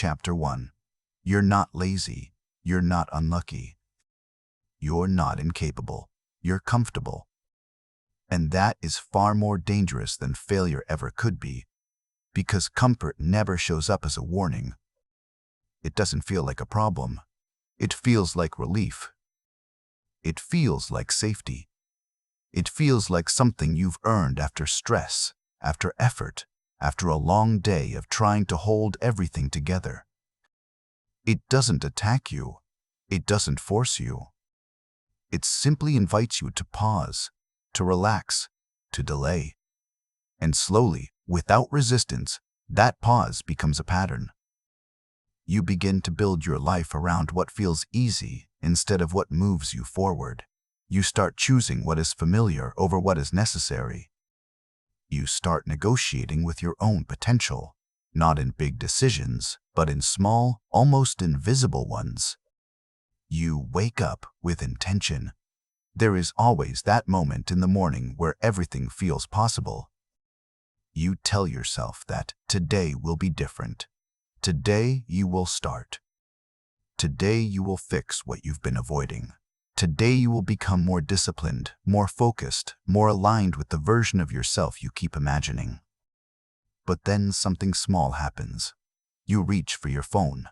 Chapter 1. You're not lazy. You're not unlucky. You're not incapable. You're comfortable. And that is far more dangerous than failure ever could be, because comfort never shows up as a warning. It doesn't feel like a problem. It feels like relief. It feels like safety. It feels like something you've earned after stress, after effort, after a long day of trying to hold everything together. It doesn't attack you. It doesn't force you. It simply invites you to pause, to relax, to delay. And slowly, without resistance, that pause becomes a pattern. You begin to build your life around what feels easy instead of what moves you forward. You start choosing what is familiar over what is necessary. You start negotiating with your own potential, not in big decisions, but in small, almost invisible ones. You wake up with intention. There is always that moment in the morning where everything feels possible. You tell yourself that today will be different. Today you will start. Today you will fix what you've been avoiding. Today you will become more disciplined, more focused, more aligned with the version of yourself you keep imagining. But then something small happens. You reach for your phone.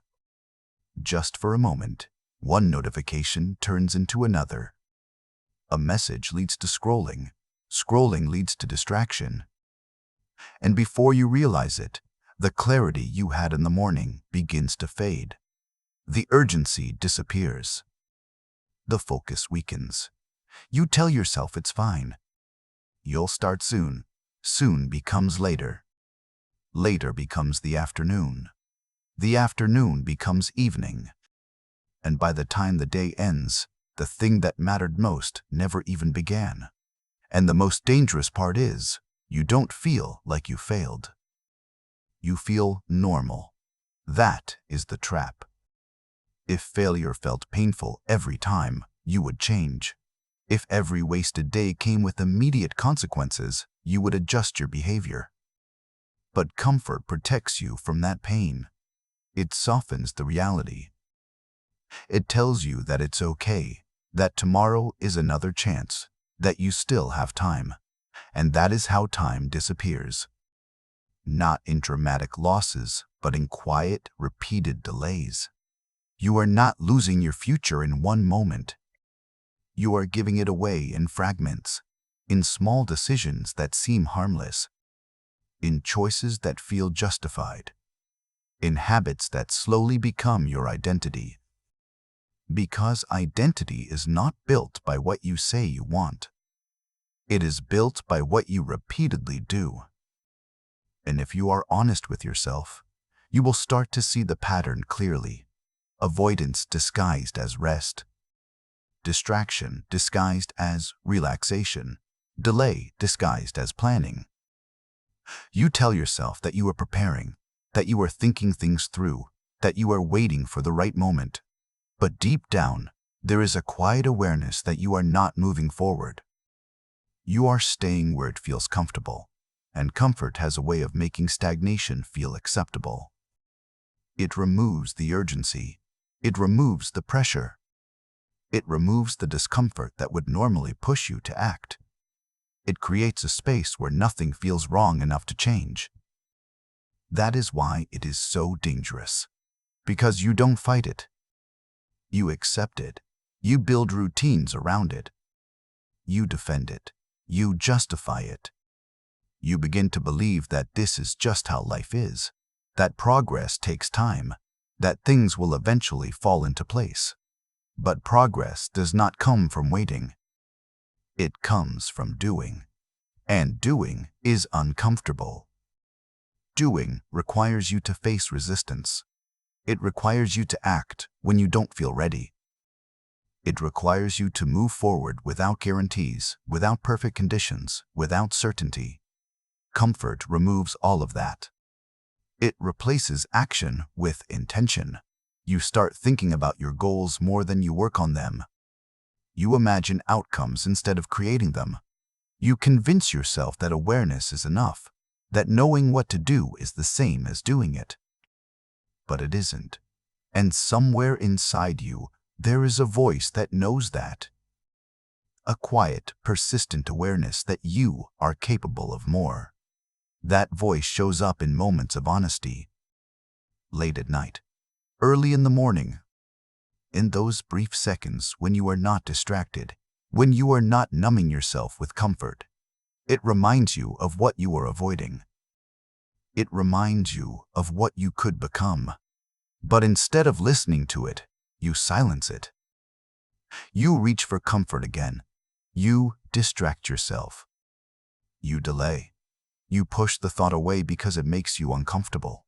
Just for a moment, one notification turns into another. A message leads to scrolling. Scrolling leads to distraction. And before you realize it, the clarity you had in the morning begins to fade. The urgency disappears. The focus weakens. You tell yourself it's fine. You'll start soon. Soon becomes later. Later becomes the afternoon. The afternoon becomes evening. And by the time the day ends, the thing that mattered most never even began. And the most dangerous part is, you don't feel like you failed. You feel normal. That is the trap. If failure felt painful every time, you would change. If every wasted day came with immediate consequences, you would adjust your behavior. But comfort protects you from that pain. It softens the reality. It tells you that it's okay, that tomorrow is another chance, that you still have time. And that is how time disappears. Not in dramatic losses, but in quiet, repeated delays. You are not losing your future in one moment. You are giving it away in fragments, in small decisions that seem harmless, in choices that feel justified, in habits that slowly become your identity. Because identity is not built by what you say you want. It is built by what you repeatedly do. And if you are honest with yourself, you will start to see the pattern clearly. Avoidance disguised as rest. Distraction disguised as relaxation. Delay disguised as planning. You tell yourself that you are preparing, that you are thinking things through, that you are waiting for the right moment. But deep down, there is a quiet awareness that you are not moving forward. You are staying where it feels comfortable, and comfort has a way of making stagnation feel acceptable. It removes the urgency. It removes the pressure. It removes the discomfort that would normally push you to act. It creates a space where nothing feels wrong enough to change. That is why it is so dangerous. Because you don't fight it. You accept it. You build routines around it. You defend it. You justify it. You begin to believe that this is just how life is, that progress takes time, that things will eventually fall into place. But progress does not come from waiting. It comes from doing. And doing is uncomfortable. Doing requires you to face resistance. It requires you to act when you don't feel ready. It requires you to move forward without guarantees, without perfect conditions, without certainty. Comfort removes all of that. It replaces action with intention. You start thinking about your goals more than you work on them. You imagine outcomes instead of creating them. You convince yourself that awareness is enough, that knowing what to do is the same as doing it. but it isn't. And somewhere inside you, there is a voice that knows that. A quiet, persistent awareness that you are capable of more. That voice shows up in moments of honesty. Late at night, early in the morning, in those brief seconds when you are not distracted, when you are not numbing yourself with comfort. It reminds you of what you are avoiding. It reminds you of what you could become. But instead of listening to it, you silence it. You reach for comfort again. You distract yourself. You delay. You push the thought away because it makes you uncomfortable.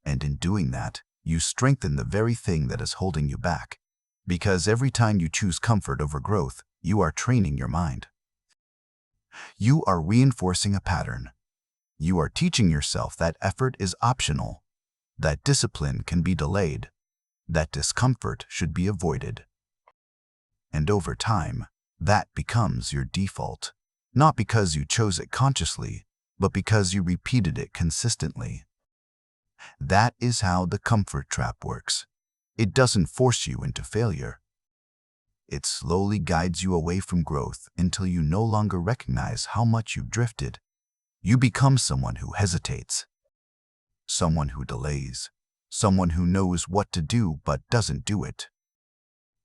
And in doing that, you strengthen the very thing that is holding you back. Because every time you choose comfort over growth, you are training your mind. You are reinforcing a pattern. You are teaching yourself that effort is optional, that discipline can be delayed, that discomfort should be avoided. And over time, that becomes your default, not because you chose it consciously, but because you repeated it consistently. That is how the comfort trap works. It doesn't force you into failure. It slowly guides you away from growth until you no longer recognize how much you've drifted. You become someone who hesitates, someone who delays, someone who knows what to do but doesn't do it.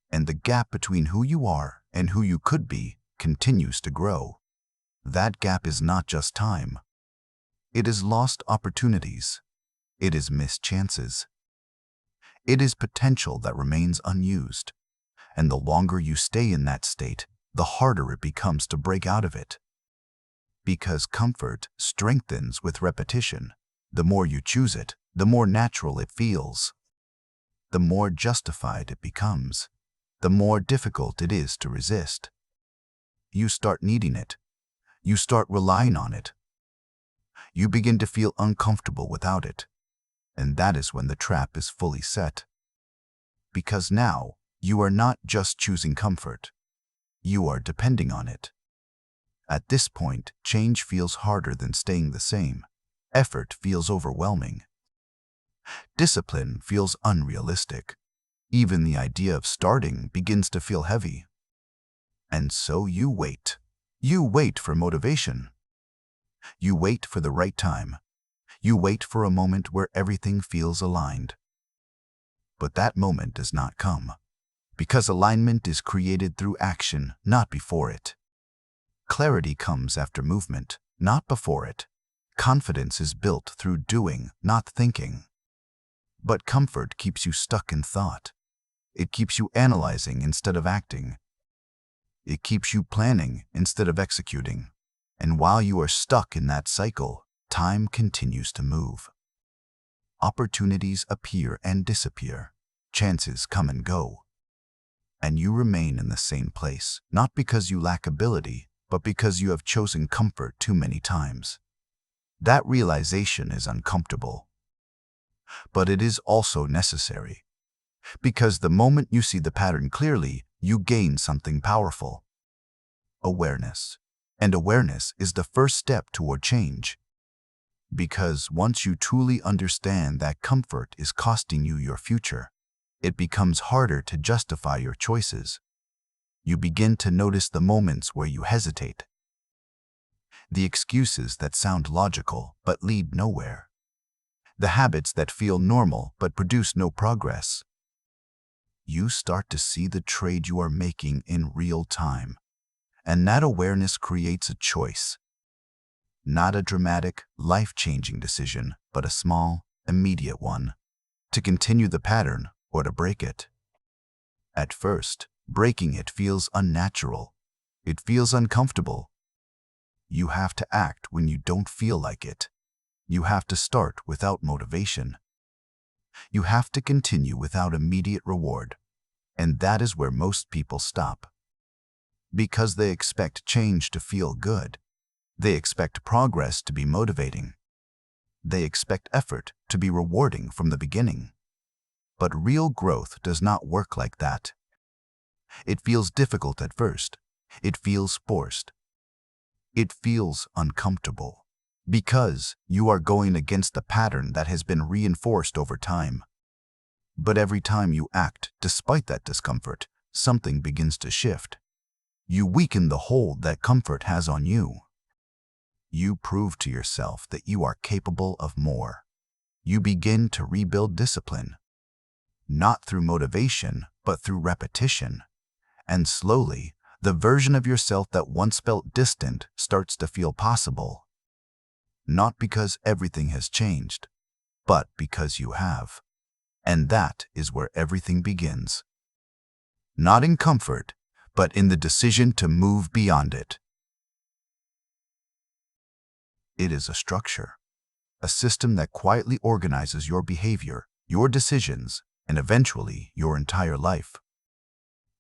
And the gap between who you are and who you could be continues to grow. That gap is not just time. It is lost opportunities. It is missed chances. It is potential that remains unused. And the longer you stay in that state, the harder it becomes to break out of it. Because comfort strengthens with repetition. The more you choose it, the more natural it feels. The more justified it becomes. The more difficult it is to resist. You start needing it. You start relying on it. You begin to feel uncomfortable without it. And that is when the trap is fully set. Because now, you are not just choosing comfort. You are depending on it. At this point, change feels harder than staying the same. Effort feels overwhelming. Discipline feels unrealistic. Even the idea of starting begins to feel heavy. And so you wait. You wait for motivation. You wait for the right time. You wait for a moment where everything feels aligned. But that moment does not come. Because alignment is created through action, not before it. Clarity comes after movement, not before it. Confidence is built through doing, not thinking. But comfort keeps you stuck in thought. It keeps you analyzing instead of acting. It keeps you planning instead of executing. And while you are stuck in that cycle, time continues to move. Opportunities appear and disappear. Chances come and go. And you remain in the same place, not because you lack ability, but because you have chosen comfort too many times. That realization is uncomfortable. But it is also necessary. Because the moment you see the pattern clearly, you gain something powerful. Awareness. And awareness is the first step toward change. Because once you truly understand that comfort is costing you your future, it becomes harder to justify your choices. You begin to notice the moments where you hesitate. The excuses that sound logical but lead nowhere. The habits that feel normal but produce no progress. You start to see the trade you are making in real time. And that awareness creates a choice. Not a dramatic, life-changing decision, but a small, immediate one. To continue the pattern or to break it. At first, breaking it feels unnatural. It feels uncomfortable. You have to act when you don't feel like it. You have to start without motivation. You have to continue without immediate reward. And that is where most people stop. Because they expect change to feel good. They expect progress to be motivating. They expect effort to be rewarding from the beginning. But real growth does not work like that. It feels difficult at first. It feels forced. It feels uncomfortable. because you are going against the pattern that has been reinforced over time. But every time you act despite that discomfort, something begins to shift. You weaken the hold that comfort has on you. You prove to yourself that you are capable of more. You begin to rebuild discipline, not through motivation, but through repetition. And slowly, the version of yourself that once felt distant starts to feel possible. Not because everything has changed, but because you have. And that is where everything begins. Not in comfort, but in the decision to move beyond it. It is a structure, a system that quietly organizes your behavior, your decisions, and eventually your entire life.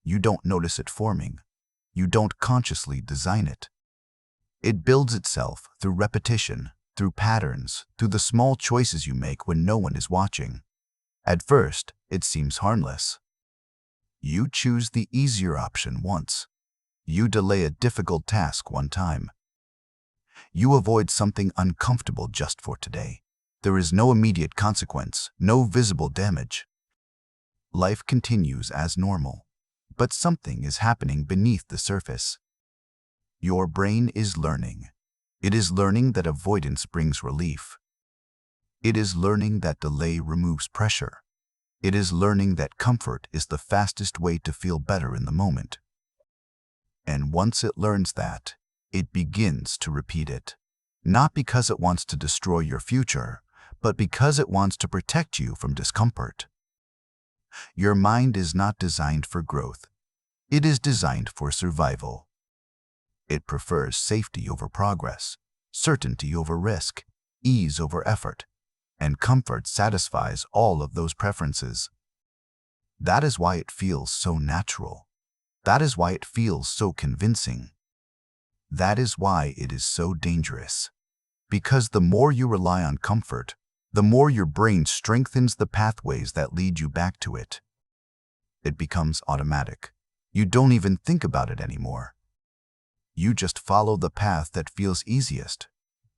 You don't notice it forming. You don't consciously design it. It builds itself through repetition, through patterns, through the small choices you make when no one is watching. At first, it seems harmless. You choose the easier option once. You delay a difficult task one time. You avoid something uncomfortable just for today. There is no immediate consequence, no visible damage. Life continues as normal, but something is happening beneath the surface. Your brain is learning. It is learning that avoidance brings relief. It is learning that delay removes pressure. It is learning that comfort is the fastest way to feel better in the moment. And once it learns that, it begins to repeat it. Not because it wants to destroy your future, but because it wants to protect you from discomfort. Your mind is not designed for growth. It is designed for survival. It prefers safety over progress, certainty over risk, ease over effort, and comfort satisfies all of those preferences. That is why it feels so natural. That is why it feels so convincing. That is why it is so dangerous. Because the more you rely on comfort, the more your brain strengthens the pathways that lead you back to it. It becomes automatic. You don't even think about it anymore. You just follow the path that feels easiest.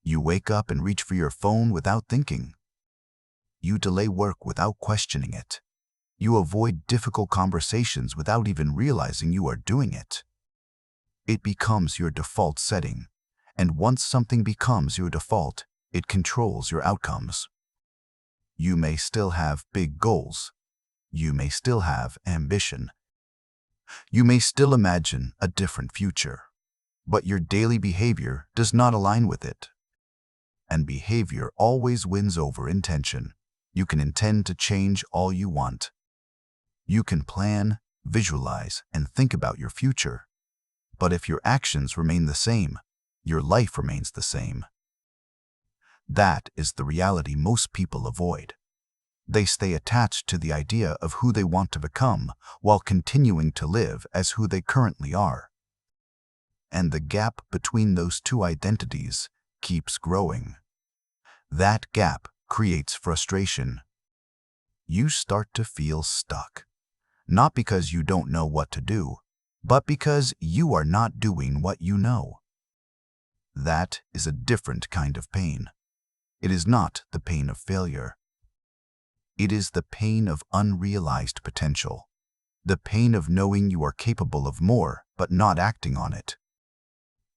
You wake up and reach for your phone without thinking. You delay work without questioning it. You avoid difficult conversations without even realizing you are doing it. It becomes your default setting, and once something becomes your default, it controls your outcomes. You may still have big goals. You may still have ambition. You may still imagine a different future, but your daily behavior does not align with it. And behavior always wins over intention. You can intend to change all you want. You can plan, visualize, and think about your future. But if your actions remain the same, your life remains the same. That is the reality most people avoid. They stay attached to the idea of who they want to become while continuing to live as who they currently are. And the gap between those two identities keeps growing. That gap creates frustration. You start to feel stuck, not because you don't know what to do, but because you are not doing what you know. That is a different kind of pain. It is not the pain of failure. It is the pain of unrealized potential, the pain of knowing you are capable of more but not acting on it.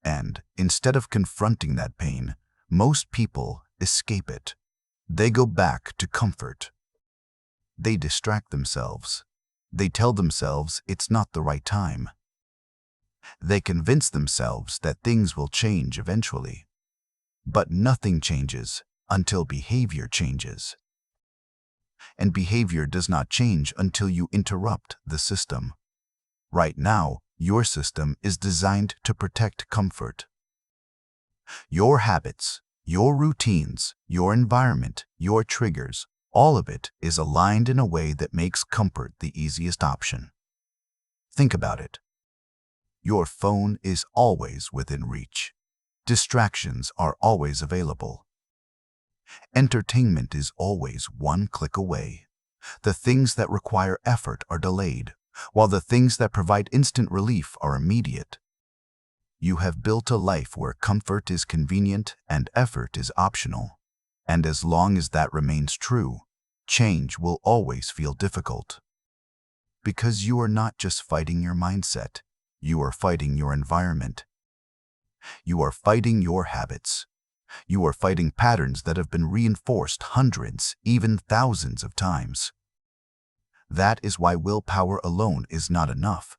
And instead of confronting that pain, most people escape it. They go back to comfort. They distract themselves. They tell themselves it's not the right time. They convince themselves that things will change eventually. But nothing changes until behavior changes. And behavior does not change until you interrupt the system. Right now, your system is designed to protect comfort. Your habits, your routines, your environment, your triggers, all of it is aligned in a way that makes comfort the easiest option. Think about it. Your phone is always within reach. Distractions are always available. Entertainment is always one click away. The things that require effort are delayed, while the things that provide instant relief are immediate. You have built a life where comfort is convenient and effort is optional. And as long as that remains true, change will always feel difficult. Because you are not just fighting your mindset, you are fighting your environment. You are fighting your habits. You are fighting patterns that have been reinforced hundreds, even thousands of times. That is why willpower alone is not enough.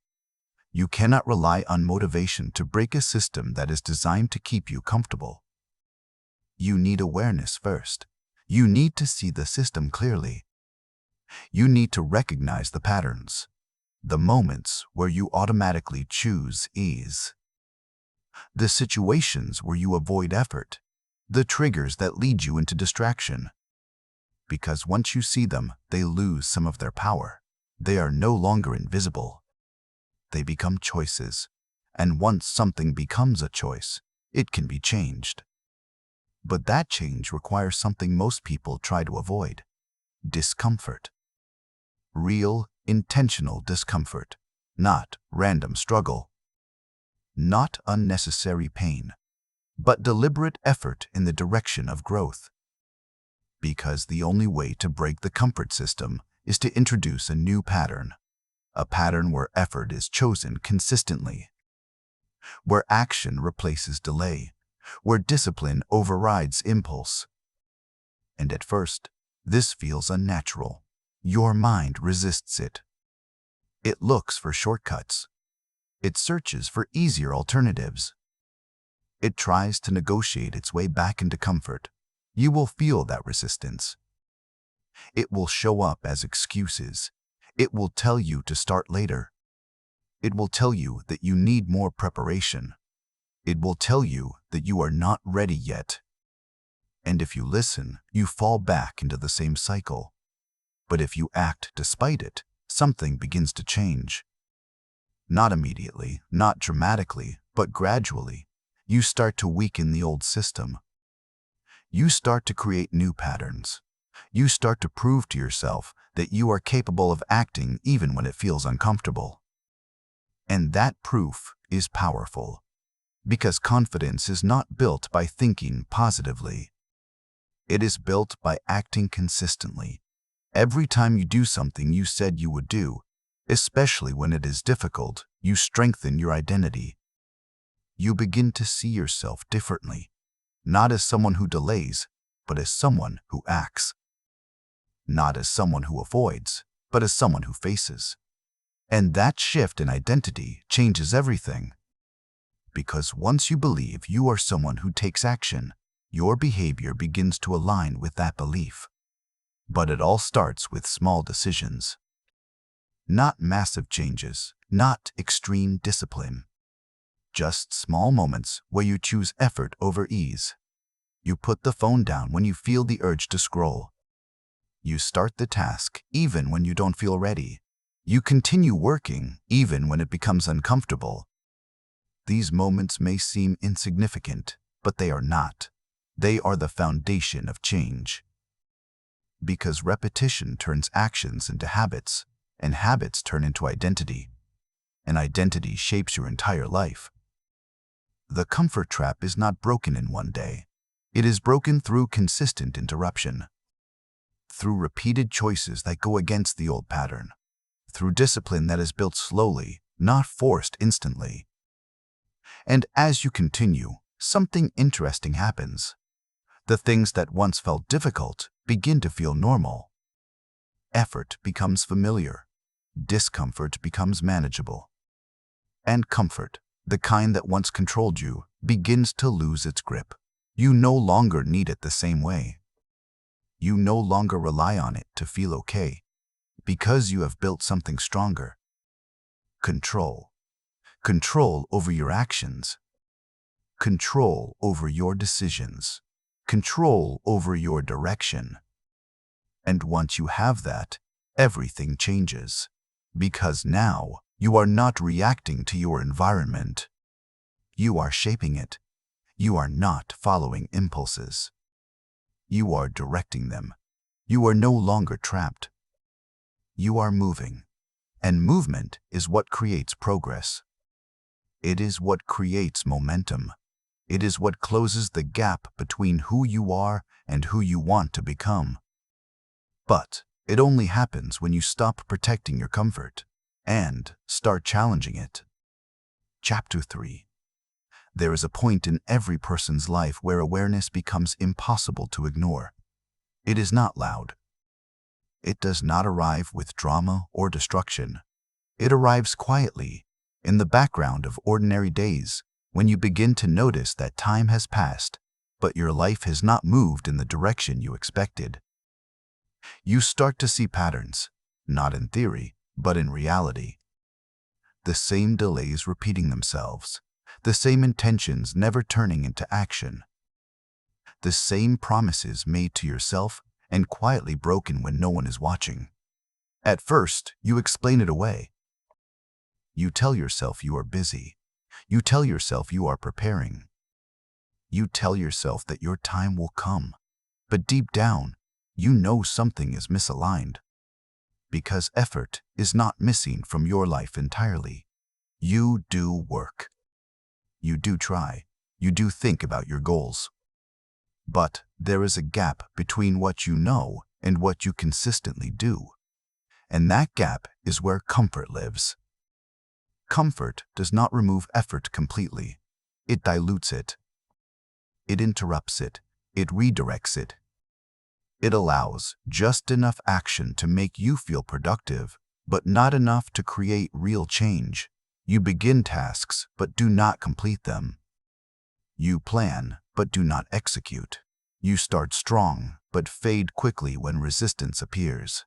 You cannot rely on motivation to break a system that is designed to keep you comfortable. You need awareness first. You need to see the system clearly. You need to recognize the patterns, the moments where you automatically choose ease, the situations where you avoid effort, the triggers that lead you into distraction. Because once you see them, they lose some of their power. They are no longer invisible. They become choices. And once something becomes a choice, it can be changed. But that change requires something most people try to avoid: discomfort. Real, intentional discomfort, not random struggle. Not unnecessary pain, but deliberate effort in the direction of growth. Because the only way to break the comfort system is to introduce a new pattern, a pattern where effort is chosen consistently, where action replaces delay, where discipline overrides impulse. And at first, this feels unnatural. Your mind resists it. It looks for shortcuts. It searches for easier alternatives. It tries to negotiate its way back into comfort. You will feel that resistance. It will show up as excuses. It will tell you to start later. It will tell you that you need more preparation. It will tell you that you are not ready yet. And if you listen, you fall back into the same cycle. But if you act despite it, something begins to change. Not immediately, not dramatically, but gradually. You start to weaken the old system. You start to create new patterns. You start to prove to yourself that you are capable of acting even when it feels uncomfortable. And that proof is powerful. Because confidence is not built by thinking positively. It is built by acting consistently. Every time you do something you said you would do, especially when it is difficult, you strengthen your identity. You begin to see yourself differently, not as someone who delays, but as someone who acts. Not as someone who avoids, but as someone who faces. And that shift in identity changes everything. Because once you believe you are someone who takes action, your behavior begins to align with that belief. But it all starts with small decisions. Not massive changes, not extreme discipline. Just small moments where you choose effort over ease. You put the phone down when you feel the urge to scroll. You start the task even when you don't feel ready. You continue working even when it becomes uncomfortable. These moments may seem insignificant, but they are not. They are the foundation of change. Because repetition turns actions into habits, and habits turn into identity. And identity shapes your entire life. The comfort trap is not broken in one day. It is broken through consistent interruption. Through repeated choices that go against the old pattern. Through discipline that is built slowly, not forced instantly. And as you continue, something interesting happens. The things that once felt difficult begin to feel normal. Effort becomes familiar. Discomfort becomes manageable. And comfort, the kind that once controlled you, begins to lose its grip. You no longer need it the same way. You no longer rely on it to feel okay, because you have built something stronger. Control. Control over your actions. Control over your decisions. Control over your direction. And once you have that, everything changes. Because now, you are not reacting to your environment. You are shaping it. You are not following impulses. You are directing them. You are no longer trapped. You are moving. And movement is what creates progress. It is what creates momentum. It is what closes the gap between who you are and who you want to become. But it only happens when you stop protecting your comfort and start challenging it. Chapter 3. There is a point in every person's life where awareness becomes impossible to ignore. It is not loud. It does not arrive with drama or destruction. It arrives quietly, in the background of ordinary days, when you begin to notice that time has passed, but your life has not moved in the direction you expected. You start to see patterns, not in theory, but in reality. The same delays repeating themselves, the same intentions never turning into action, the same promises made to yourself and quietly broken when no one is watching. At first, you explain it away. You tell yourself you are busy. You tell yourself you are preparing. You tell yourself that your time will come. But deep down, you know something is misaligned. Because effort is not missing from your life entirely. You do work. You do try. You do think about your goals. But there is a gap between what you know and what you consistently do. And that gap is where comfort lives. Comfort does not remove effort completely. It dilutes it. It interrupts it. It redirects it. It allows just enough action to make you feel productive, but not enough to create real change. You begin tasks, but do not complete them. You plan, but do not execute. You start strong, but fade quickly when resistance appears.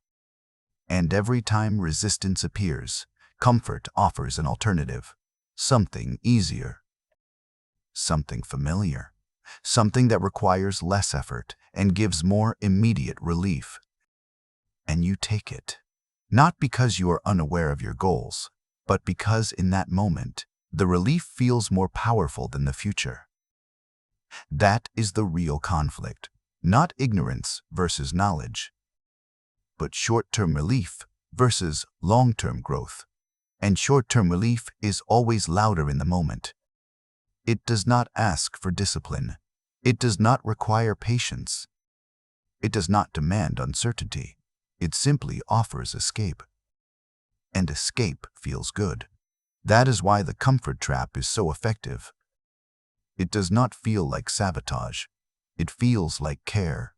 And every time resistance appears, comfort offers an alternative. Something easier. Something familiar. Something that requires less effort and gives more immediate relief. And you take it. Not because you are unaware of your goals, but because in that moment, the relief feels more powerful than the future. That is the real conflict, not ignorance versus knowledge, but short-term relief versus long-term growth. And short-term relief is always louder in the moment. It does not ask for discipline. It does not require patience. It does not demand uncertainty. It simply offers escape. And escape feels good. That is why the comfort trap is so effective. It does not feel like sabotage. It feels like care.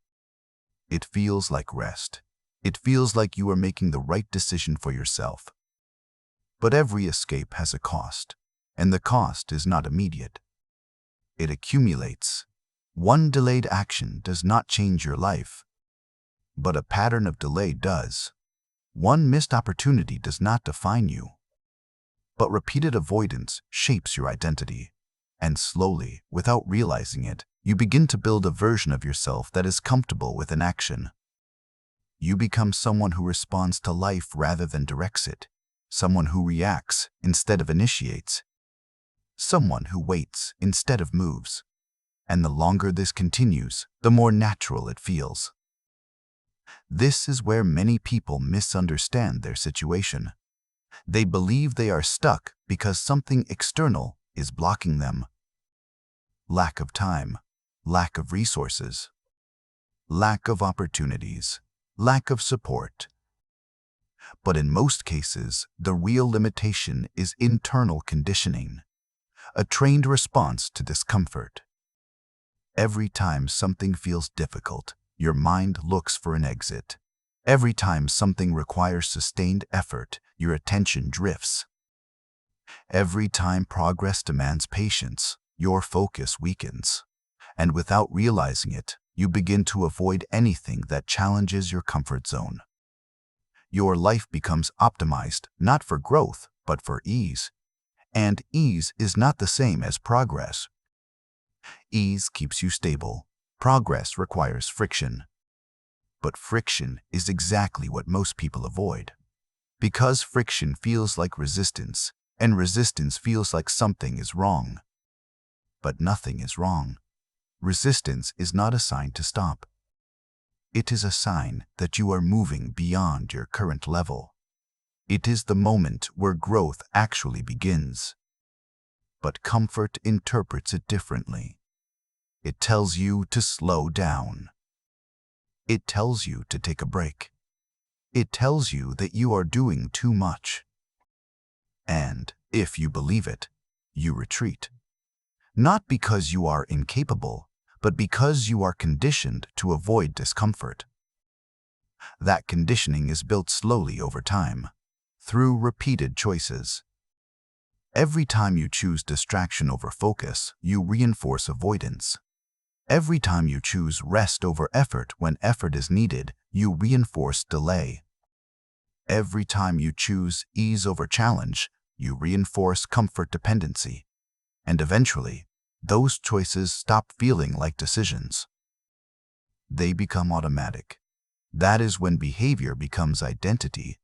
It feels like rest. It feels like you are making the right decision for yourself. But every escape has a cost, and the cost is not immediate. It accumulates. One delayed action does not change your life, but a pattern of delay does. One missed opportunity does not define you, but repeated avoidance shapes your identity. And slowly, without realizing it, you begin to build a version of yourself that is comfortable with inaction. You become someone who responds to life rather than directs it, someone who reacts instead of initiates, someone who waits instead of moves. And the longer this continues, the more natural it feels. This is where many people misunderstand their situation. They believe they are stuck because something external is blocking them. Lack of time, lack of resources, lack of opportunities, lack of support. But in most cases, the real limitation is internal conditioning, a trained response to discomfort. Every time something feels difficult, your mind looks for an exit. Every time something requires sustained effort, your attention drifts. Every time progress demands patience, your focus weakens. And without realizing it, you begin to avoid anything that challenges your comfort zone. Your life becomes optimized not for growth, but for ease. And ease is not the same as progress. Ease keeps you stable. Progress requires friction. But friction is exactly what most people avoid. Because friction feels like resistance, and resistance feels like something is wrong. But nothing is wrong. Resistance is not a sign to stop. It is a sign that you are moving beyond your current level. It is the moment where growth actually begins. But comfort interprets it differently. It tells you to slow down. It tells you to take a break. It tells you that you are doing too much. And, if you believe it, you retreat. Not because you are incapable, but because you are conditioned to avoid discomfort. That conditioning is built slowly over time, through repeated choices. Every time you choose distraction over focus, you reinforce avoidance. Every time you choose rest over effort when effort is needed, you reinforce delay. Every time you choose ease over challenge, you reinforce comfort dependency. And eventually, those choices stop feeling like decisions. They become automatic. That is when behavior becomes identity.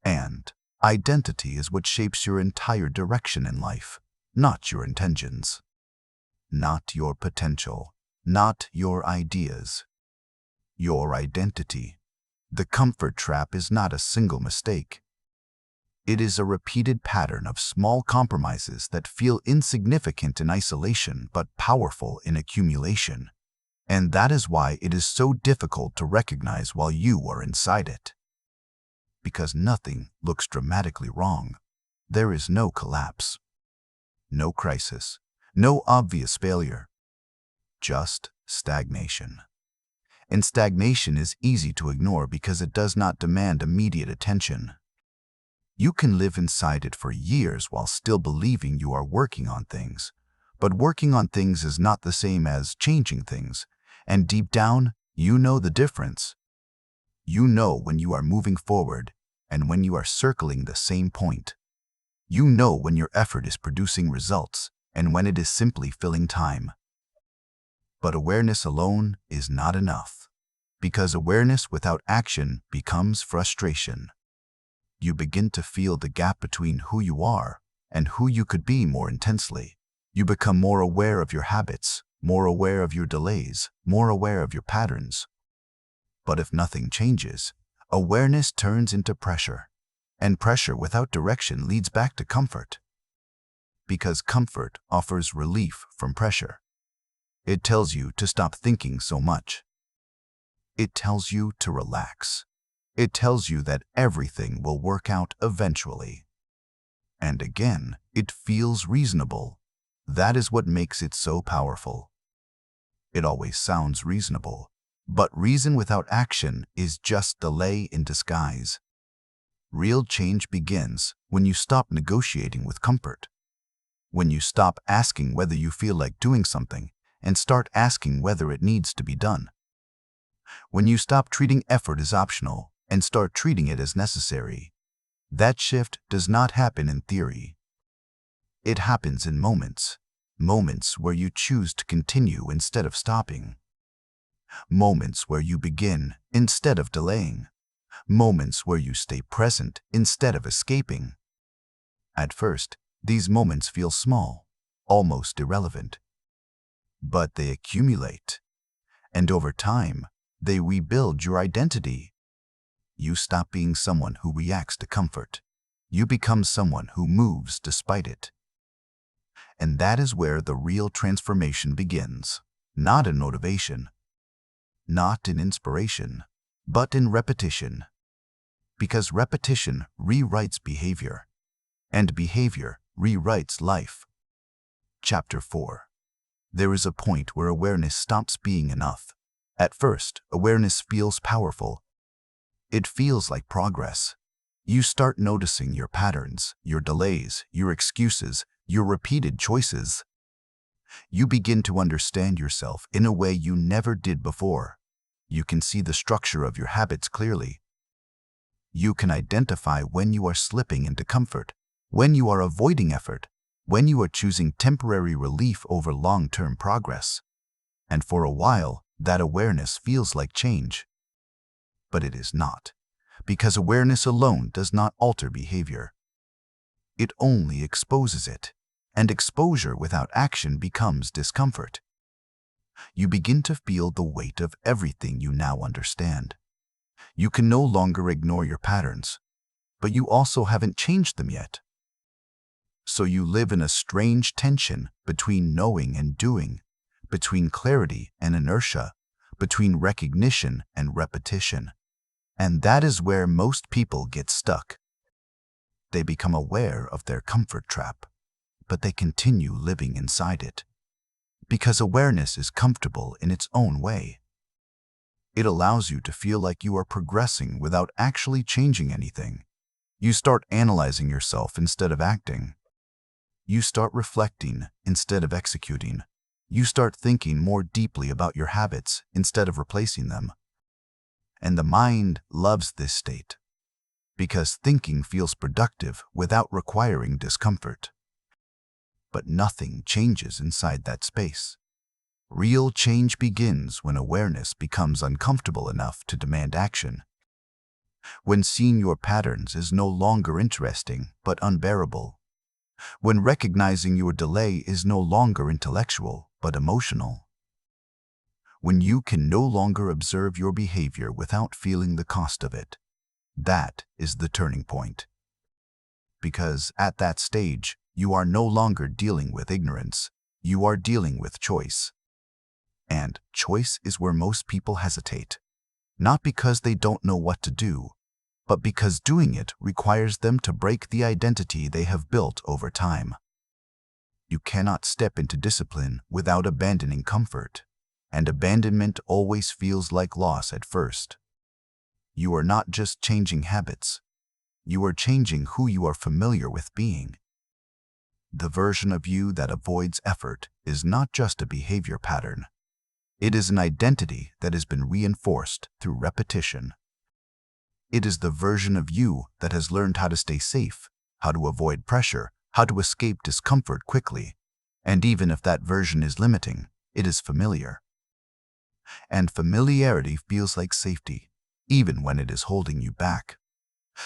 And identity is what shapes your entire direction in life, not your intentions, not your potential, not your ideas. Your identity. The comfort trap is not a single mistake. It is a repeated pattern of small compromises that feel insignificant in isolation but powerful in accumulation. And that is why it is so difficult to recognize while you are inside it. Because nothing looks dramatically wrong. There is no collapse, no crisis, no obvious failure, just stagnation. And stagnation is easy to ignore because it does not demand immediate attention. You can live inside it for years while still believing you are working on things. But working on things is not the same as changing things. And deep down, you know the difference. You know when you are moving forward and when you are circling the same point. You know when your effort is producing results and when it is simply filling time. But awareness alone is not enough, because awareness without action becomes frustration. You begin to feel the gap between who you are and who you could be more intensely. You become more aware of your habits, more aware of your delays, more aware of your patterns. But if nothing changes, awareness turns into pressure, and pressure without direction leads back to comfort. Because comfort offers relief from pressure. It tells you to stop thinking so much. It tells you to relax. It tells you that everything will work out eventually. And again, it feels reasonable. That is what makes it so powerful. It always sounds reasonable, but reason without action is just delay in disguise. Real change begins when you stop negotiating with comfort. When you stop asking whether you feel like doing something and start asking whether it needs to be done. When you stop treating effort as optional and start treating it as necessary. That shift does not happen in theory. It happens in moments. Moments where you choose to continue instead of stopping. Moments where you begin instead of delaying. Moments where you stay present instead of escaping. At first, these moments feel small, almost irrelevant. But they accumulate, and over time, they rebuild your identity. You stop being someone who reacts to comfort. You become someone who moves despite it. And that is where the real transformation begins, not in motivation, not in inspiration, but in repetition. Because repetition rewrites behavior, and behavior rewrites life. Chapter 4. There is a point where awareness stops being enough. At first, awareness feels powerful. It feels like progress. You start noticing your patterns, your delays, your excuses, your repeated choices. You begin to understand yourself in a way you never did before. You can see the structure of your habits clearly. You can identify when you are slipping into comfort, when you are avoiding effort, when you are choosing temporary relief over long-term progress. And for a while, that awareness feels like change. But it is not, because awareness alone does not alter behavior. It only exposes it, and exposure without action becomes discomfort. You begin to feel the weight of everything you now understand. You can no longer ignore your patterns, but you also haven't changed them yet. So you live in a strange tension between knowing and doing, between clarity and inertia, between recognition and repetition. And that is where most people get stuck. They become aware of their comfort trap, but they continue living inside it. Because awareness is comfortable in its own way. It allows you to feel like you are progressing without actually changing anything. You start analyzing yourself instead of acting. You start reflecting instead of executing. You start thinking more deeply about your habits instead of replacing them. And the mind loves this state, because thinking feels productive without requiring discomfort. But nothing changes inside that space. Real change begins when awareness becomes uncomfortable enough to demand action. When seeing your patterns is no longer interesting but unbearable. When recognizing your delay is no longer intellectual but emotional. When you can no longer observe your behavior without feeling the cost of it. That is the turning point. Because at that stage, you are no longer dealing with ignorance, you are dealing with choice. And choice is where most people hesitate. Not because they don't know what to do, but because doing it requires them to break the identity they have built over time. You cannot step into discipline without abandoning comfort, and abandonment always feels like loss at first. You are not just changing habits, you are changing who you are familiar with being. The version of you that avoids effort is not just a behavior pattern. It is an identity that has been reinforced through repetition. It is the version of you that has learned how to stay safe, how to avoid pressure, how to escape discomfort quickly. And even if that version is limiting, it is familiar. And familiarity feels like safety, even when it is holding you back.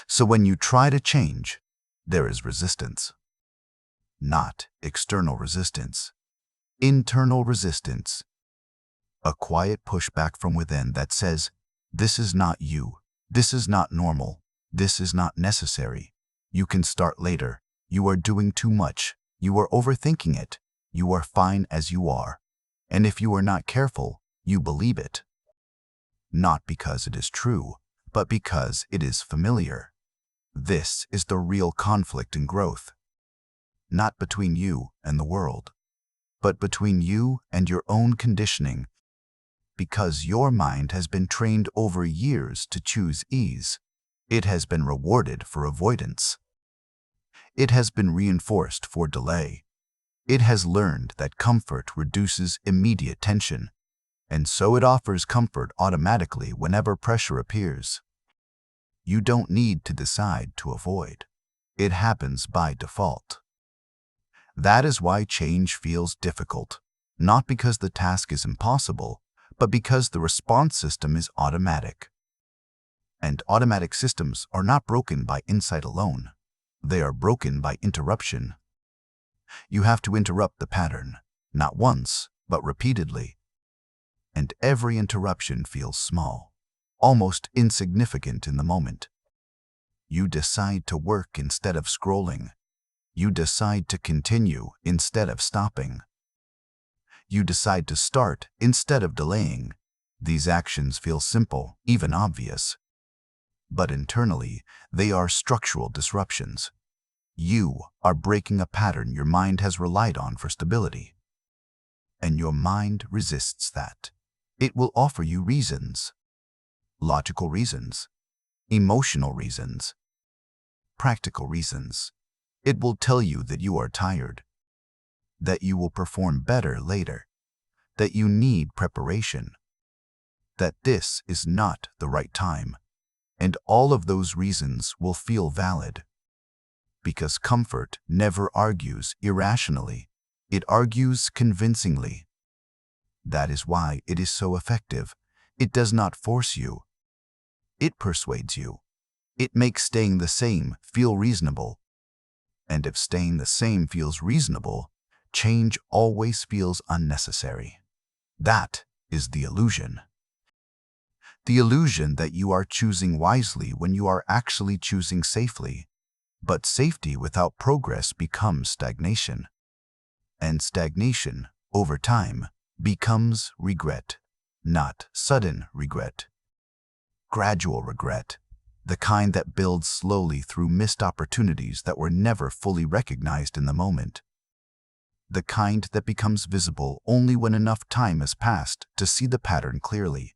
So when you try to change, there is resistance. Not external resistance, internal resistance. A quiet pushback from within that says, this is not you, this is not normal, this is not necessary. You can start later, you are doing too much, you are overthinking it, you are fine as you are. And if you are not careful, you believe it. Not because it is true, but because it is familiar. This is the real conflict in growth. Not between you and the world, but between you and your own conditioning. Because your mind has been trained over years to choose ease. It has been rewarded for avoidance. It has been reinforced for delay. It has learned that comfort reduces immediate tension, and so it offers comfort automatically whenever pressure appears. You don't need to decide to avoid. It happens by default. That is why change feels difficult, not because the task is impossible, but because the response system is automatic. And automatic systems are not broken by insight alone. They are broken by interruption. You have to interrupt the pattern, not once, but repeatedly. And every interruption feels small, almost insignificant in the moment. You decide to work instead of scrolling. You decide to continue instead of stopping. You decide to start instead of delaying. These actions feel simple, even obvious. But internally, they are structural disruptions. You are breaking a pattern your mind has relied on for stability. And your mind resists that. It will offer you reasons. Logical reasons. Emotional reasons. Practical reasons. It will tell you that you are tired. That you will perform better later. That you need preparation. That this is not the right time. And all of those reasons will feel valid. Because comfort never argues irrationally. It argues convincingly. That is why it is so effective. It does not force you. It persuades you. It makes staying the same feel reasonable. And if staying the same feels reasonable, change always feels unnecessary. That is the illusion. The illusion that you are choosing wisely when you are actually choosing safely. But safety without progress becomes stagnation. And stagnation, over time, becomes regret. Not sudden regret. Gradual regret. The kind that builds slowly through missed opportunities that were never fully recognized in the moment. The kind that becomes visible only when enough time has passed to see the pattern clearly.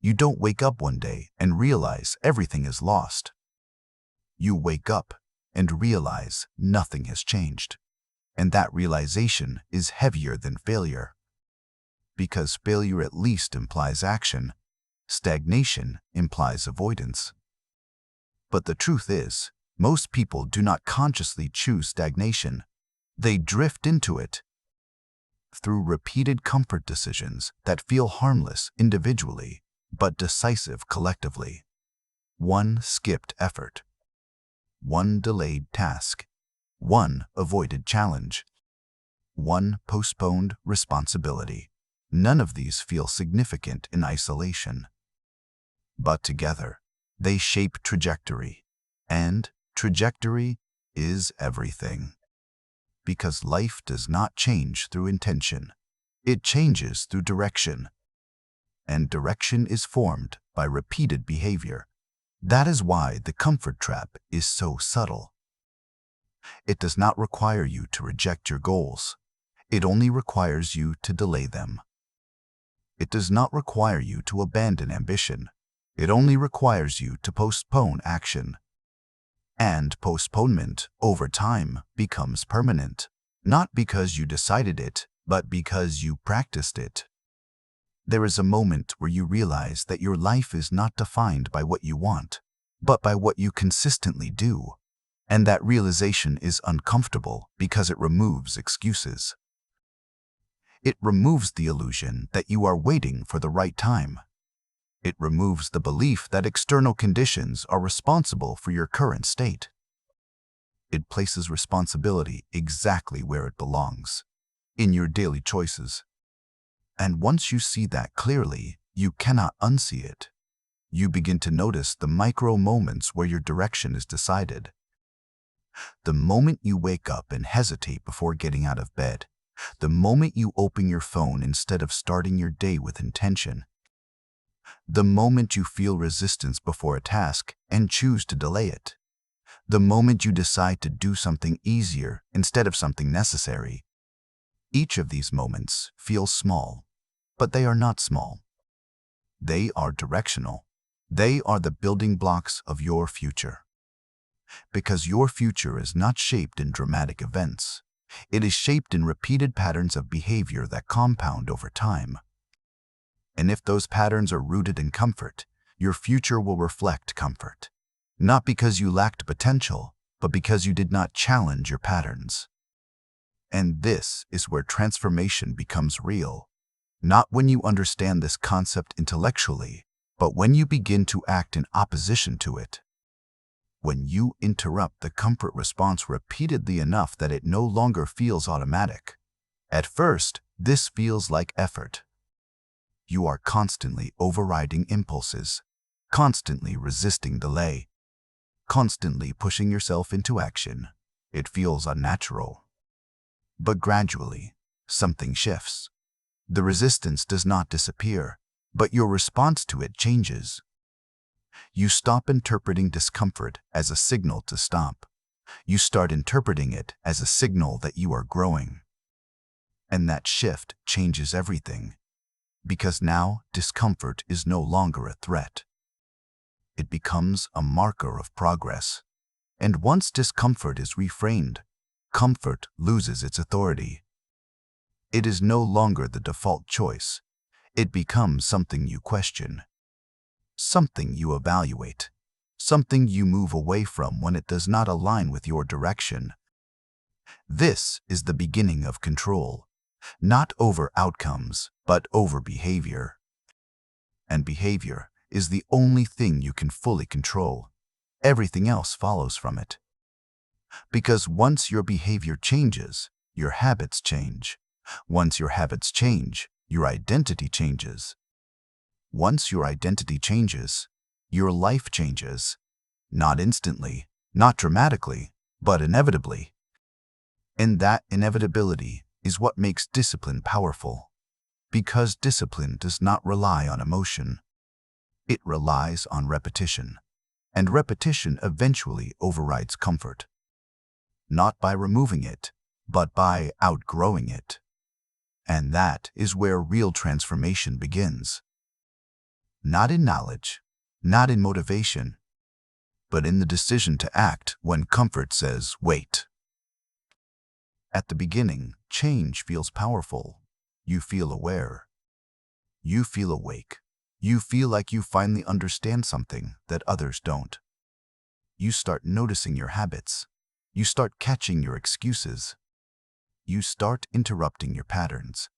You don't wake up one day and realize everything is lost. You wake up and realize nothing has changed. And that realization is heavier than failure. Because failure at least implies action. Stagnation implies avoidance. But the truth is, most people do not consciously choose stagnation. They drift into it through repeated comfort decisions that feel harmless individually, but decisive collectively. One skipped effort. One delayed task. One avoided challenge. One postponed responsibility. None of these feel significant in isolation. But together, they shape trajectory. And trajectory is everything. Because life does not change through intention. It changes through direction. And direction is formed by repeated behavior. That is why the comfort trap is so subtle. It does not require you to reject your goals. It only requires you to delay them. It does not require you to abandon ambition. It only requires you to postpone action. And postponement, over time, becomes permanent. Not because you decided it, but because you practiced it. There is a moment where you realize that your life is not defined by what you want, but by what you consistently do. And that realization is uncomfortable because it removes excuses. It removes the illusion that you are waiting for the right time. It removes the belief that external conditions are responsible for your current state. It places responsibility exactly where it belongs, in your daily choices. And once you see that clearly, you cannot unsee it. You begin to notice the micro moments where your direction is decided. The moment you wake up and hesitate before getting out of bed. The moment you open your phone instead of starting your day with intention. The moment you feel resistance before a task and choose to delay it. The moment you decide to do something easier instead of something necessary. Each of these moments feels small, but they are not small. They are directional. They are the building blocks of your future. Because your future is not shaped in dramatic events. It is shaped in repeated patterns of behavior that compound over time. And if those patterns are rooted in comfort, your future will reflect comfort. Not because you lacked potential, but because you did not challenge your patterns. And this is where transformation becomes real. Not when you understand this concept intellectually, but when you begin to act in opposition to it. When you interrupt the comfort response repeatedly enough that it no longer feels automatic. At first, this feels like effort. You are constantly overriding impulses, constantly resisting delay, constantly pushing yourself into action. It feels unnatural. But gradually, something shifts. The resistance does not disappear, but your response to it changes. You stop interpreting discomfort as a signal to stop. You start interpreting it as a signal that you are growing. And that shift changes everything. Because now discomfort is no longer a threat. It becomes a marker of progress. And once discomfort is reframed, comfort loses its authority. It is no longer the default choice. It becomes something you question. Something you evaluate. Something you move away from when it does not align with your direction. This is the beginning of control. Not over outcomes, but over behavior. And behavior is the only thing you can fully control. Everything else follows from it. Because once your behavior changes, your habits change. Once your habits change, your identity changes. Once your identity changes, your life changes. Not instantly, not dramatically, but inevitably. And that inevitability is what makes discipline powerful, because discipline does not rely on emotion. It relies on repetition, and repetition eventually overrides comfort. Not by removing it, but by outgrowing it. And that is where real transformation begins. Not in knowledge, not in motivation, but in the decision to act when comfort says, wait. At the beginning, change feels powerful. You feel aware. You feel awake. You feel like you finally understand something that others don't. You start noticing your habits. You start catching your excuses. You start interrupting your patterns.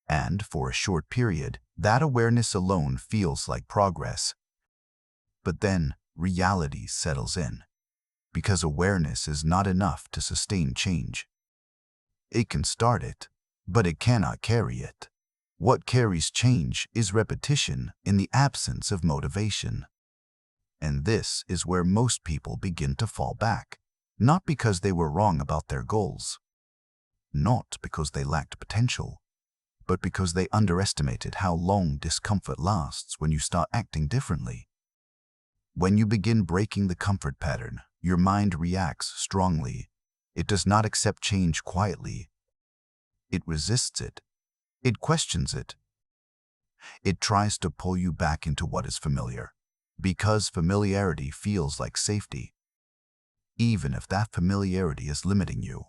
And for a short period, that awareness alone feels like progress. But then, reality settles in, because awareness is not enough to sustain change. It can start it, but it cannot carry it. What carries change is repetition in the absence of motivation. And this is where most people begin to fall back, not because they were wrong about their goals, not because they lacked potential, but because they underestimated how long discomfort lasts when you start acting differently. When you begin breaking the comfort pattern, your mind reacts strongly. It does not accept change quietly. It resists it. It questions it. It tries to pull you back into what is familiar, because familiarity feels like safety. Even if that familiarity is limiting you,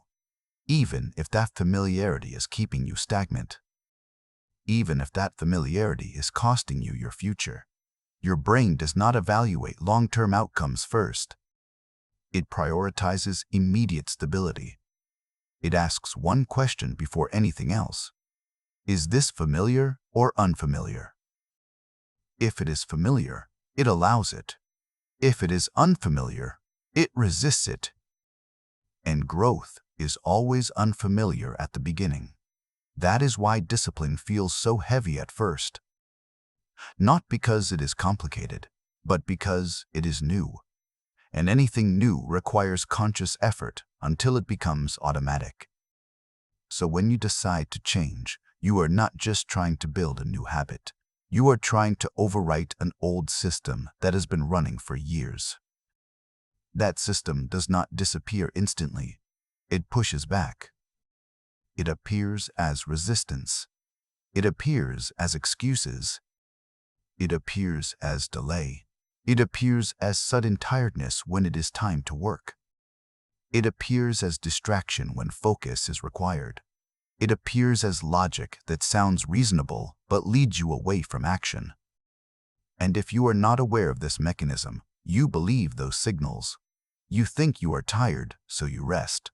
even if that familiarity is keeping you stagnant, even if that familiarity is costing you your future, your brain does not evaluate long-term outcomes first. It prioritizes immediate stability. It asks one question before anything else. Is this familiar or unfamiliar? If it is familiar, it allows it. If it is unfamiliar, it resists it. And growth is always unfamiliar at the beginning. That is why discipline feels so heavy at first. Not because it is complicated, but because it is new. And anything new requires conscious effort until it becomes automatic. So when you decide to change, you are not just trying to build a new habit. You are trying to overwrite an old system that has been running for years. That system does not disappear instantly. It pushes back. It appears as resistance. It appears as excuses. It appears as delay. It appears as sudden tiredness when it is time to work. It appears as distraction when focus is required. It appears as logic that sounds reasonable but leads you away from action. And if you are not aware of this mechanism, you believe those signals. You think you are tired, so you rest.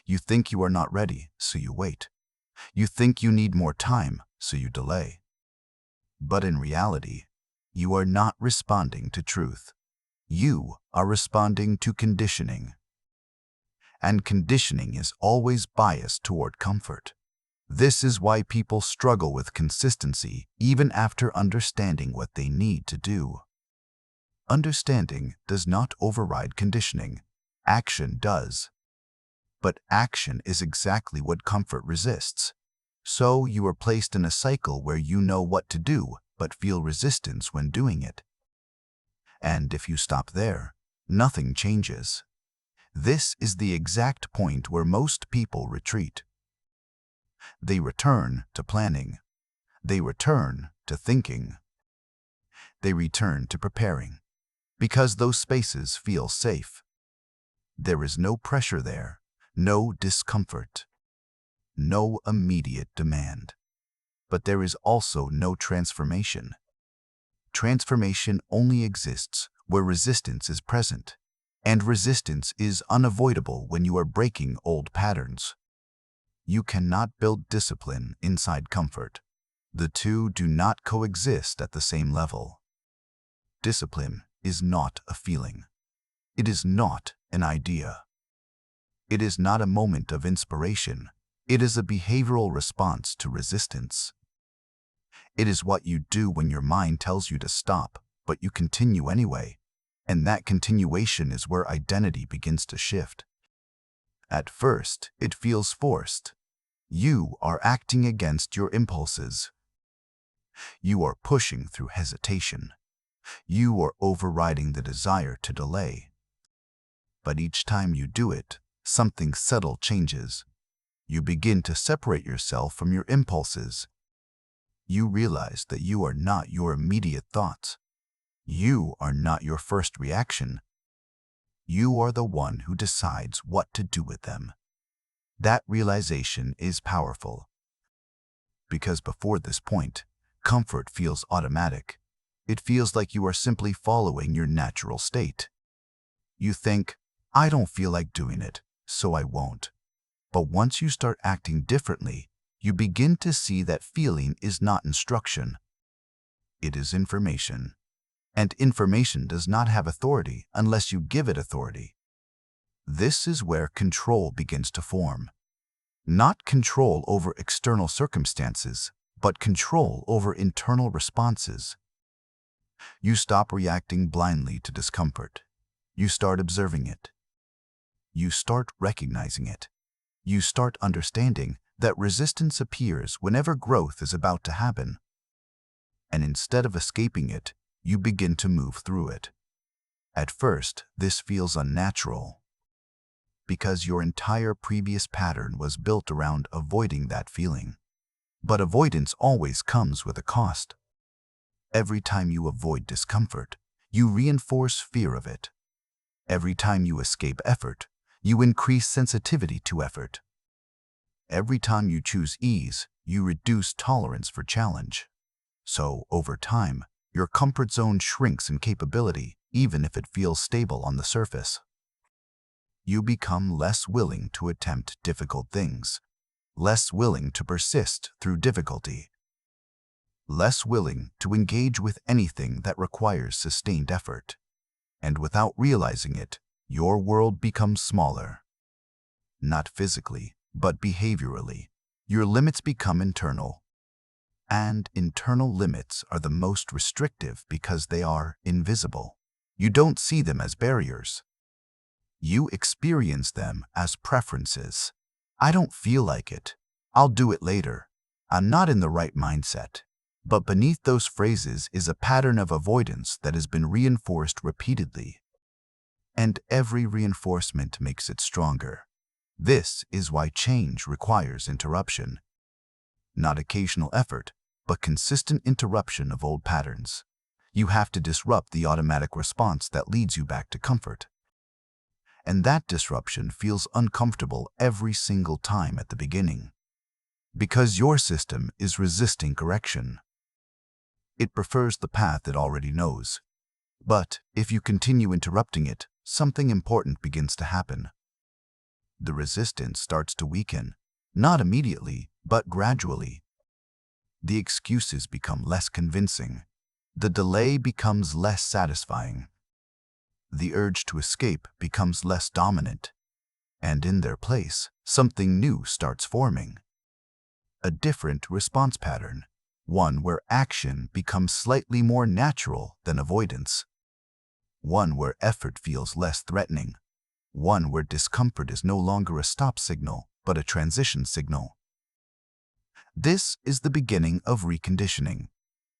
You think you are not ready, so you wait. You think you need more time, so you delay. But in reality, you are not responding to truth. You are responding to conditioning. And conditioning is always biased toward comfort. This is why people struggle with consistency even after understanding what they need to do. Understanding does not override conditioning. Action does. But action is exactly what comfort resists. So you are placed in a cycle where you know what to do, but feel resistance when doing it. And if you stop there, nothing changes. This is the exact point where most people retreat. They return to planning. They return to thinking. They return to preparing, because those spaces feel safe. There is no pressure there, no discomfort, no immediate demand. But there is also no transformation. Transformation only exists where resistance is present, and resistance is unavoidable when you are breaking old patterns. You cannot build discipline inside comfort. The two do not coexist at the same level. Discipline is not a feeling. It is not an idea. It is not a moment of inspiration. It is a behavioral response to resistance. It is what you do when your mind tells you to stop, but you continue anyway. And that continuation is where identity begins to shift. At first, it feels forced. You are acting against your impulses. You are pushing through hesitation. You are overriding the desire to delay. But each time you do it, something subtle changes. You begin to separate yourself from your impulses. You realize that you are not your immediate thoughts. You are not your first reaction. You are the one who decides what to do with them. That realization is powerful. Because before this point, comfort feels automatic. It feels like you are simply following your natural state. You think, I don't feel like doing it, so I won't. But once you start acting differently, you begin to see that feeling is not instruction. It is information. And information does not have authority unless you give it authority. This is where control begins to form. Not control over external circumstances, but control over internal responses. You stop reacting blindly to discomfort. You start observing it. You start recognizing it. You start understanding that resistance appears whenever growth is about to happen. And instead of escaping it, you begin to move through it. At first, this feels unnatural, because your entire previous pattern was built around avoiding that feeling. But avoidance always comes with a cost. Every time you avoid discomfort, you reinforce fear of it. Every time you escape effort, you increase sensitivity to effort. Every time you choose ease, you reduce tolerance for challenge. So, over time, your comfort zone shrinks in capability, even if it feels stable on the surface. You become less willing to attempt difficult things, less willing to persist through difficulty, less willing to engage with anything that requires sustained effort. And without realizing it, your world becomes smaller. Not physically, but behaviorally. Your limits become internal. And internal limits are the most restrictive because they are invisible. You don't see them as barriers. You experience them as preferences. I don't feel like it. I'll do it later. I'm not in the right mindset. But beneath those phrases is a pattern of avoidance that has been reinforced repeatedly. And every reinforcement makes it stronger. This is why change requires interruption. Not occasional effort, but consistent interruption of old patterns. You have to disrupt the automatic response that leads you back to comfort. And that disruption feels uncomfortable every single time at the beginning. Because your system is resisting correction. It prefers the path it already knows. But if you continue interrupting it, something important begins to happen. The resistance starts to weaken, not immediately, but gradually. The excuses become less convincing. The delay becomes less satisfying. The urge to escape becomes less dominant. And in their place, something new starts forming. A different response pattern, one where action becomes slightly more natural than avoidance. One where effort feels less threatening. One where discomfort is no longer a stop signal, but a transition signal. This is the beginning of reconditioning,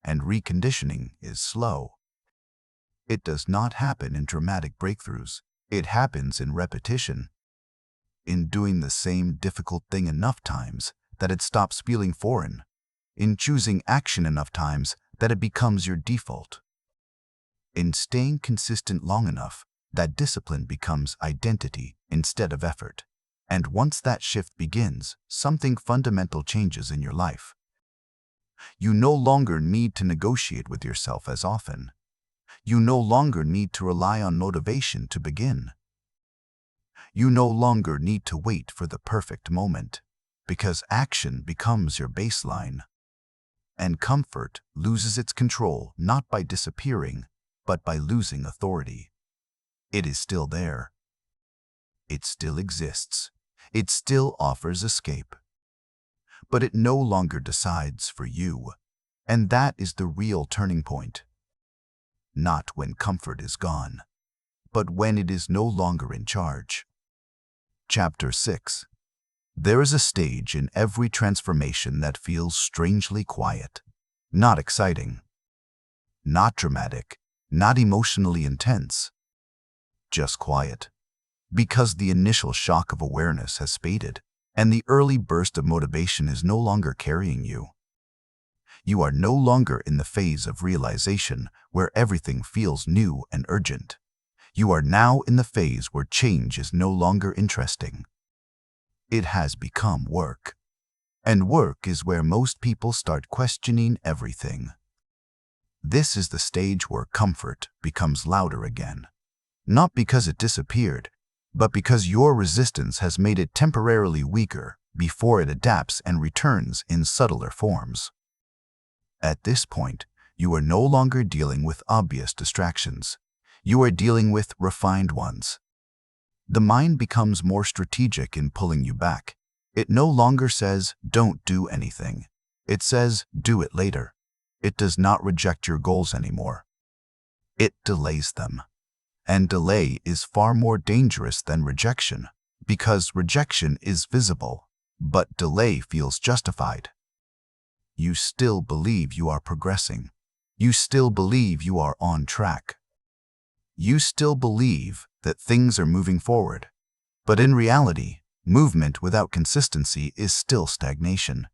and reconditioning is slow. It does not happen in dramatic breakthroughs. It happens in repetition. In doing the same difficult thing enough times that it stops feeling foreign. In choosing action enough times that it becomes your default. In staying consistent long enough that discipline becomes identity instead of effort. And once that shift begins, something fundamental changes in your life. You no longer need to negotiate with yourself as often. You no longer need to rely on motivation to begin. You no longer need to wait for the perfect moment, because action becomes your baseline. And comfort loses its control not by disappearing, but by losing authority. It is still there. It still exists. It still offers escape. But it no longer decides for you. And that is the real turning point. Not when comfort is gone, but when it is no longer in charge. Chapter 6. There is a stage in every transformation that feels strangely quiet, not exciting, not dramatic, not emotionally intense, just quiet. Because the initial shock of awareness has faded, and the early burst of motivation is no longer carrying you. You are no longer in the phase of realization where everything feels new and urgent. You are now in the phase where change is no longer interesting. It has become work. And work is where most people start questioning everything. This is the stage where comfort becomes louder again. Not because it disappeared, but because your resistance has made it temporarily weaker before it adapts and returns in subtler forms. At this point, you are no longer dealing with obvious distractions. You are dealing with refined ones. The mind becomes more strategic in pulling you back. It no longer says, "Don't do anything." It says, "Do it later." It does not reject your goals anymore. It delays them. And delay is far more dangerous than rejection, because rejection is visible, but delay feels justified. You still believe you are progressing. You still believe you are on track. You still believe that things are moving forward. But in reality, movement without consistency is still stagnation.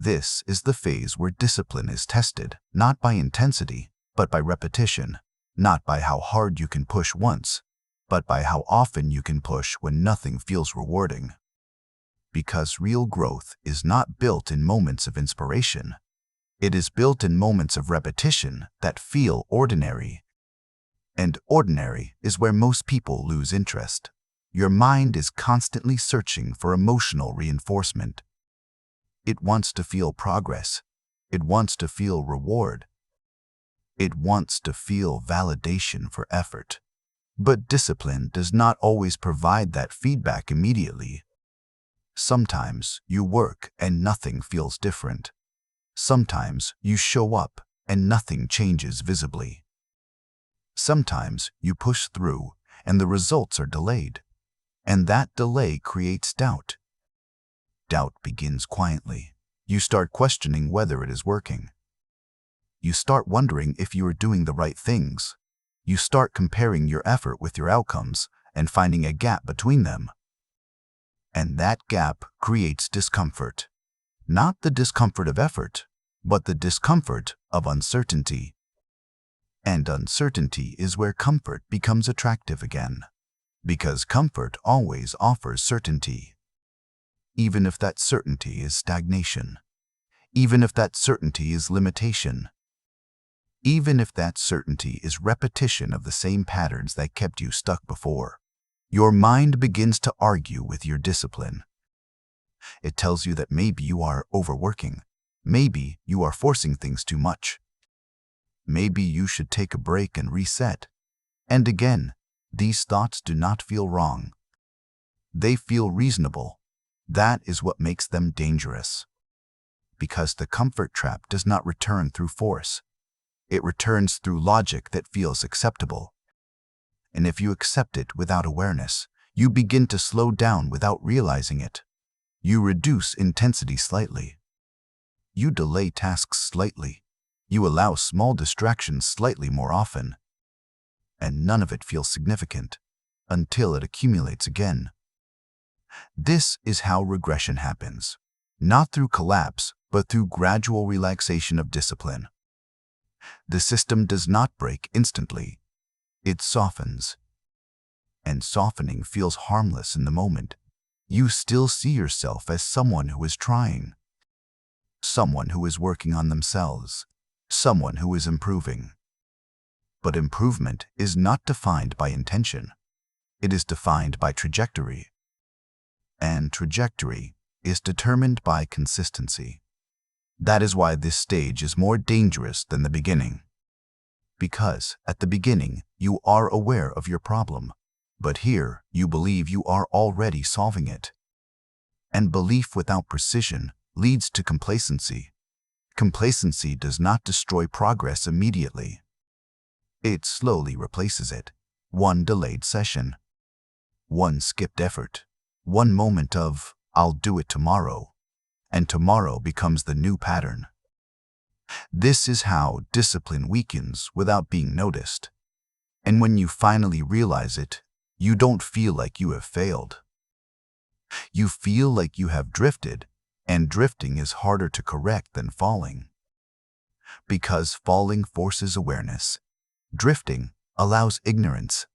This is the phase where discipline is tested, not by intensity, but by repetition, not by how hard you can push once, but by how often you can push when nothing feels rewarding. Because real growth is not built in moments of inspiration. It is built in moments of repetition that feel ordinary. And ordinary is where most people lose interest. Your mind is constantly searching for emotional reinforcement. It wants to feel progress. It wants to feel reward. It wants to feel validation for effort. But discipline does not always provide that feedback immediately. Sometimes you work and nothing feels different. Sometimes you show up and nothing changes visibly. Sometimes you push through and the results are delayed. And that delay creates doubt. Doubt begins quietly. You start questioning whether it is working. You start wondering if you are doing the right things. You start comparing your effort with your outcomes and finding a gap between them. And that gap creates discomfort. Not the discomfort of effort, but the discomfort of uncertainty. And uncertainty is where comfort becomes attractive again. Because comfort always offers certainty. Even if that certainty is stagnation. Even if that certainty is limitation. Even if that certainty is repetition of the same patterns that kept you stuck before. Your mind begins to argue with your discipline. It tells you that maybe you are overworking. Maybe you are forcing things too much. Maybe you should take a break and reset. And again, these thoughts do not feel wrong. They feel reasonable. That is what makes them dangerous. Because the comfort trap does not return through force. It returns through logic that feels acceptable. And if you accept it without awareness, you begin to slow down without realizing it. You reduce intensity slightly. You delay tasks slightly. You allow small distractions slightly more often. And none of it feels significant until it accumulates again. This is how regression happens. Not through collapse, but through gradual relaxation of discipline. The system does not break instantly. It softens. And softening feels harmless in the moment. You still see yourself as someone who is trying. Someone who is working on themselves. Someone who is improving. But improvement is not defined by intention. It is defined by trajectory. And trajectory is determined by consistency. That is why this stage is more dangerous than the beginning. Because at the beginning, you are aware of your problem, but here you believe you are already solving it. And belief without precision leads to complacency. Complacency does not destroy progress immediately. It slowly replaces it. one delayed session, one skipped effort, one moment of, "I'll do it tomorrow," and tomorrow becomes the new pattern. This is how discipline weakens without being noticed. And when you finally realize it, you don't feel like you have failed. You feel like you have drifted, and drifting is harder to correct than falling. Because falling forces awareness, drifting allows ignorance.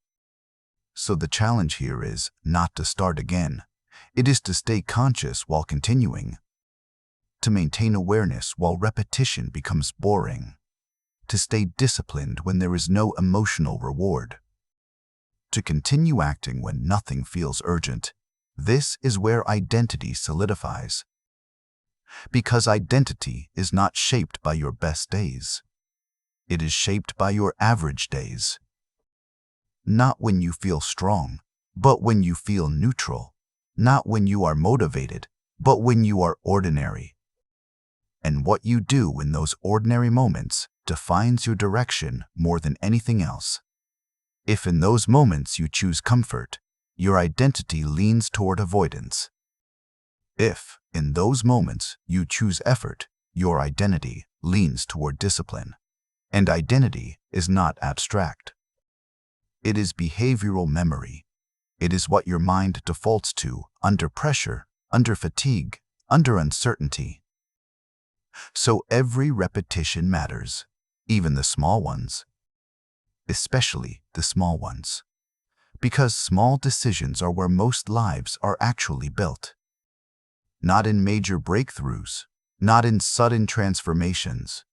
So the challenge here is not to start again. It is to stay conscious while continuing. To maintain awareness while repetition becomes boring. To stay disciplined when there is no emotional reward. To continue acting when nothing feels urgent. This is where identity solidifies. Because identity is not shaped by your best days. It is shaped by your average days. Not when you feel strong, but when you feel neutral. Not when you are motivated, but when you are ordinary. And what you do in those ordinary moments defines your direction more than anything else. If in those moments you choose comfort, your identity leans toward avoidance. If, in those moments, you choose effort, your identity leans toward discipline. And identity is not abstract. It is behavioral memory. It is what your mind defaults to under pressure, under fatigue, under uncertainty. So every repetition matters, even the small ones. Especially the small ones. Because small decisions are where most lives are actually built. Not in major breakthroughs, not in sudden transformations,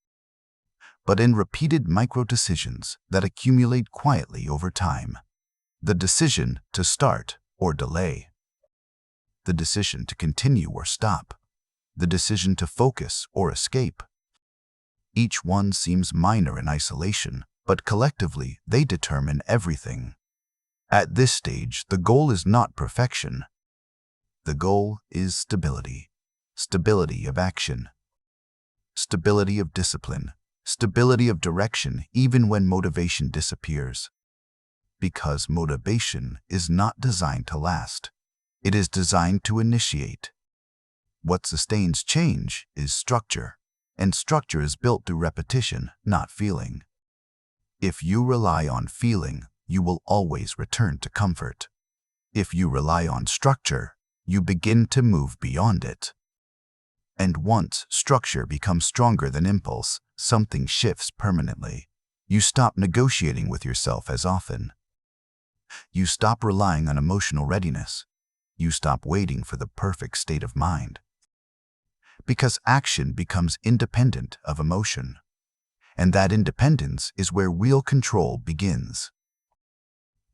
but in repeated micro-decisions that accumulate quietly over time. The decision to start or delay. The decision to continue or stop. The decision to focus or escape. Each one seems minor in isolation, but collectively they determine everything. At this stage, the goal is not perfection. The goal is stability. Stability of action. Stability of discipline. Stability of direction even when motivation disappears. Because motivation is not designed to last. It is designed to initiate. What sustains change is structure, and structure is built through repetition, not feeling. If you rely on feeling, you will always return to comfort. If you rely on structure, you begin to move beyond it. And once structure becomes stronger than impulse, something shifts permanently. You stop negotiating with yourself as often. You stop relying on emotional readiness. You stop waiting for the perfect state of mind. Because action becomes independent of emotion. And that independence is where real control begins.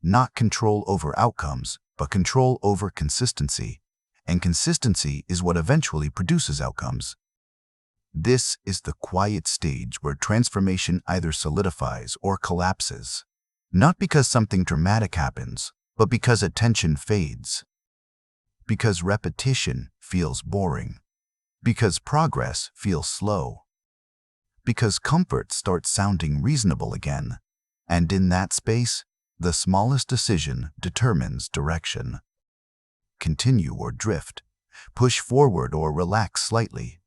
Not control over outcomes, but control over consistency. And consistency is what eventually produces outcomes. This is the quiet stage where transformation either solidifies or collapses. Not because something dramatic happens, but because attention fades. Because repetition feels boring. Because progress feels slow. Because comfort starts sounding reasonable again. And in that space, the smallest decision determines direction. Continue or drift. Push forward or relax slightly.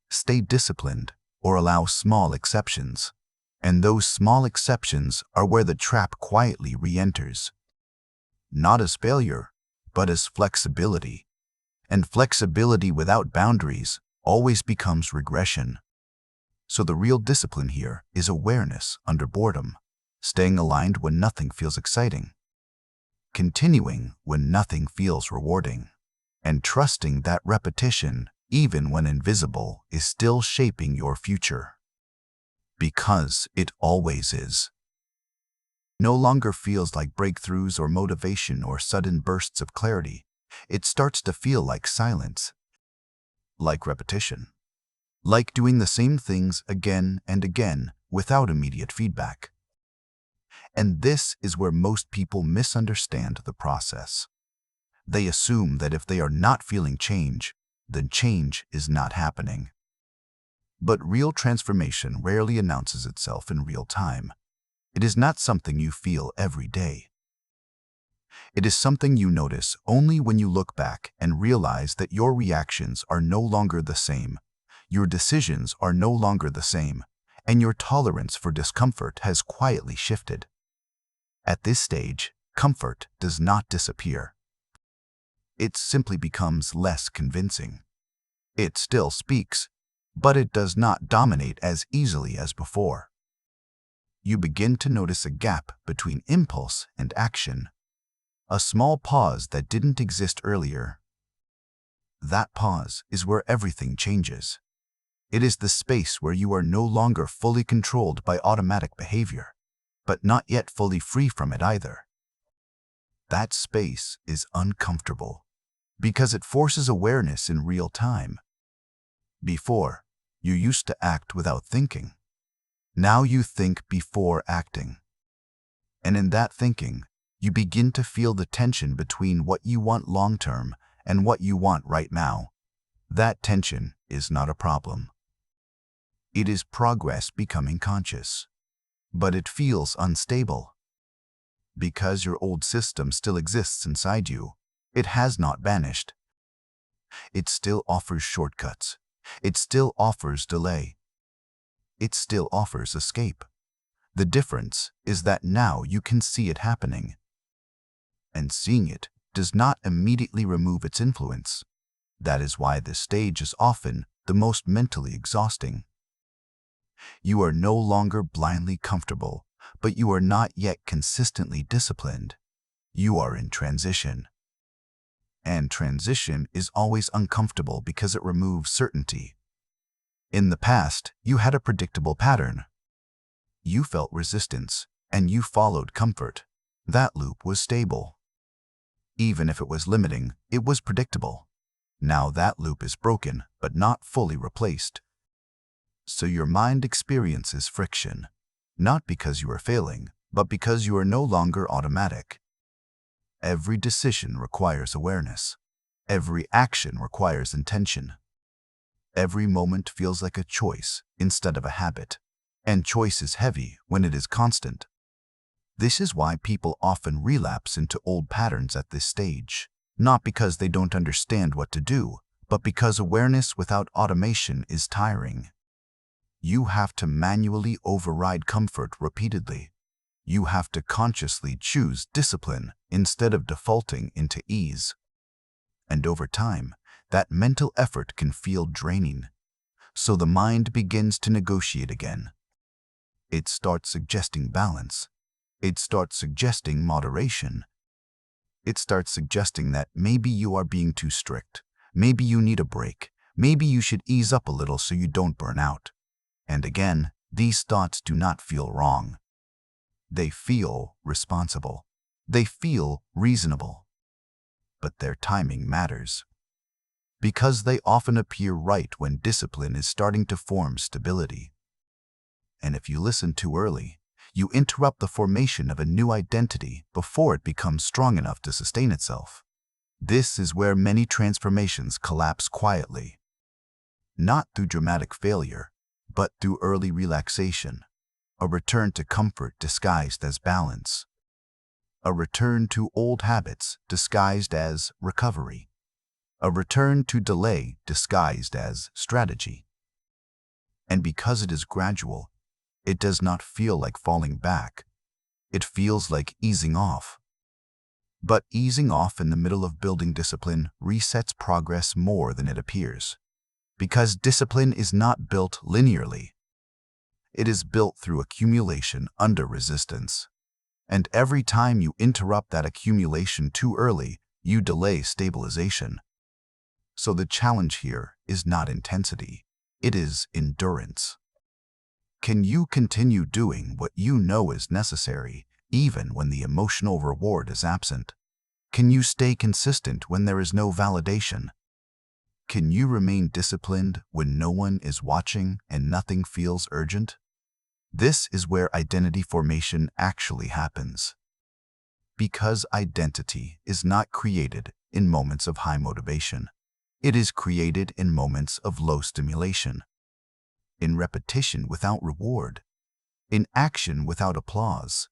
Stay disciplined or allow small exceptions. And those small exceptions are where the trap quietly re-enters. Not as failure, but as flexibility. And flexibility without boundaries always becomes regression. So the real discipline here is awareness under boredom, staying aligned when nothing feels exciting, continuing when nothing feels rewarding, and trusting that repetition, even when invisible, is still shaping your future. Because it always is. No longer feels like breakthroughs or motivation or sudden bursts of clarity. It starts to feel like silence, like repetition, like doing the same things again and again without immediate feedback. And this is where most people misunderstand the process. They assume that if they are not feeling change, then change is not happening. But real transformation rarely announces itself in real time. It is not something you feel every day. It is something you notice only when you look back and realize that your reactions are no longer the same, your decisions are no longer the same, and your tolerance for discomfort has quietly shifted. At this stage, comfort does not disappear. It simply becomes less convincing. It still speaks, but it does not dominate as easily as before. You begin to notice a gap between impulse and action, a small pause that didn't exist earlier. That pause is where everything changes. It is the space where you are no longer fully controlled by automatic behavior, but not yet fully free from it either. That space is uncomfortable because it forces awareness in real time. Before, you used to act without thinking. Now you think before acting. And in that thinking, you begin to feel the tension between what you want long-term and what you want right now. That tension is not a problem. It is progress becoming conscious. But it feels unstable. Because your old system still exists inside you, it has not vanished. It still offers shortcuts. It still offers delay. It still offers escape. The difference is that now you can see it happening. And seeing it does not immediately remove its influence. That is why this stage is often the most mentally exhausting. You are no longer blindly comfortable, but you are not yet consistently disciplined. You are in transition. And transition is always uncomfortable because it removes certainty. In the past, you had a predictable pattern. You felt resistance, and you followed comfort. That loop was stable. Even if it was limiting, it was predictable. Now that loop is broken, but not fully replaced. So your mind experiences friction, not because you are failing, but because you are no longer automatic. Every decision requires awareness. Every action requires intention. Every moment feels like a choice instead of a habit, and choice is heavy when it is constant. This is why people often relapse into old patterns at this stage, not because they don't understand what to do, but because awareness without automation is tiring. You have to manually override comfort repeatedly. You have to consciously choose discipline instead of defaulting into ease. And over time, that mental effort can feel draining. So the mind begins to negotiate again. It starts suggesting balance. It starts suggesting moderation. It starts suggesting that maybe you are being too strict. Maybe you need a break. Maybe you should ease up a little so you don't burn out. And again, these thoughts do not feel wrong. They feel responsible. They feel reasonable. But their timing matters. Because they often appear right when discipline is starting to form stability. And if you listen too early, you interrupt the formation of a new identity before it becomes strong enough to sustain itself. This is where many transformations collapse quietly. Not through dramatic failure, but through early relaxation. A return to comfort disguised as balance. A return to old habits disguised as recovery. A return to delay disguised as strategy. And because it is gradual, it does not feel like falling back. It feels like easing off. But easing off in the middle of building discipline resets progress more than it appears. Because discipline is not built linearly. It is built through accumulation under resistance. And every time you interrupt that accumulation too early, you delay stabilization. So the challenge here is not intensity. It is endurance. Can you continue doing what you know is necessary, even when the emotional reward is absent? Can you stay consistent when there is no validation? Can you remain disciplined when no one is watching and nothing feels urgent? This is where identity formation actually happens. Because identity is not created in moments of high motivation. It is created in moments of low stimulation. In repetition without reward. in action without applause,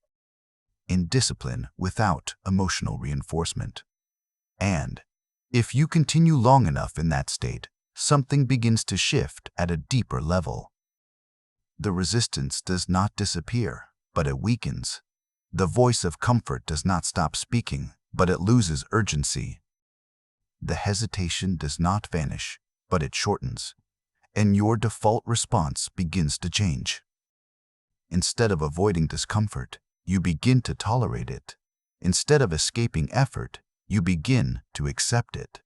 in discipline without emotional reinforcement. And if you continue long enough in that state, something begins to shift at a deeper level. The resistance does not disappear, but it weakens. The voice of comfort does not stop speaking, but it loses urgency. The hesitation does not vanish, but it shortens, and your default response begins to change. Instead of avoiding discomfort, you begin to tolerate it. Instead of escaping effort, you begin to accept it.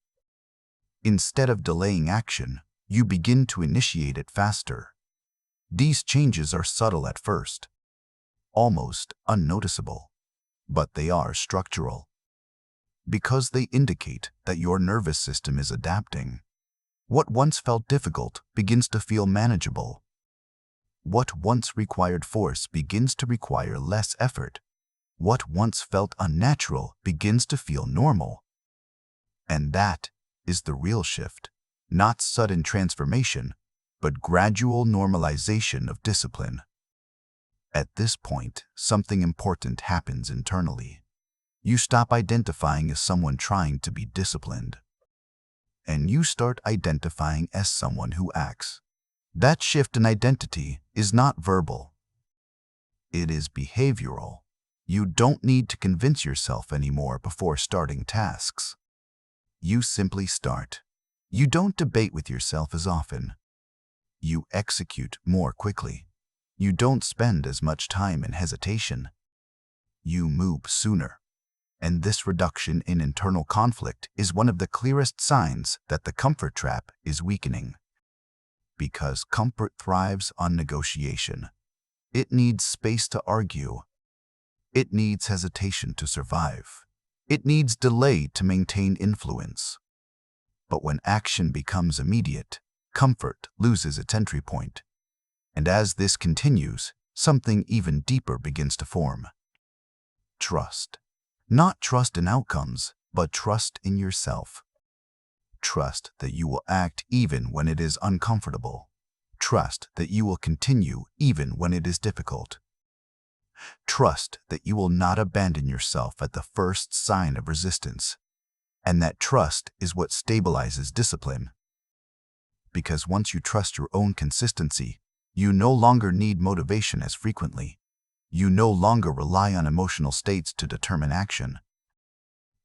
Instead of delaying action, you begin to initiate it faster. These changes are subtle at first, almost unnoticeable, but they are structural, because they indicate that your nervous system is adapting. What once felt difficult begins to feel manageable. What once required force begins to require less effort. What once felt unnatural begins to feel normal. And that is the real shift, not sudden transformation, but gradual normalization of discipline. At this point, something important happens internally. You stop identifying as someone trying to be disciplined, and you start identifying as someone who acts. That shift in identity is not verbal. It is behavioral. You don't need to convince yourself anymore before starting tasks. You simply start. You don't debate with yourself as often. You execute more quickly. You don't spend as much time in hesitation. You move sooner. And this reduction in internal conflict is one of the clearest signs that the comfort trap is weakening. Because comfort thrives on negotiation. It needs space to argue. It needs hesitation to survive. It needs delay to maintain influence. But when action becomes immediate, comfort loses its entry point. And as this continues, something even deeper begins to form. Trust. Not trust in outcomes, but trust in yourself. Trust that you will act even when it is uncomfortable. Trust that you will continue even when it is difficult. Trust that you will not abandon yourself at the first sign of resistance. And that trust is what stabilizes discipline. Because once you trust your own consistency, you no longer need motivation as frequently. You no longer rely on emotional states to determine action.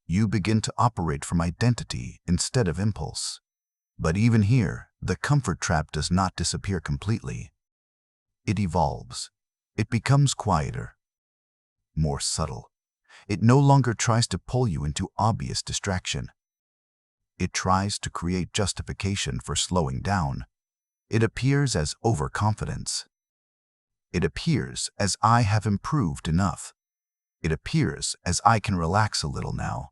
You begin to operate from identity instead of impulse. But even here, the comfort trap does not disappear completely. It evolves. It becomes quieter, more subtle. It no longer tries to pull you into obvious distraction. It tries to create justification for slowing down. It appears as overconfidence. It appears as I have improved enough. It appears as I can relax a little now.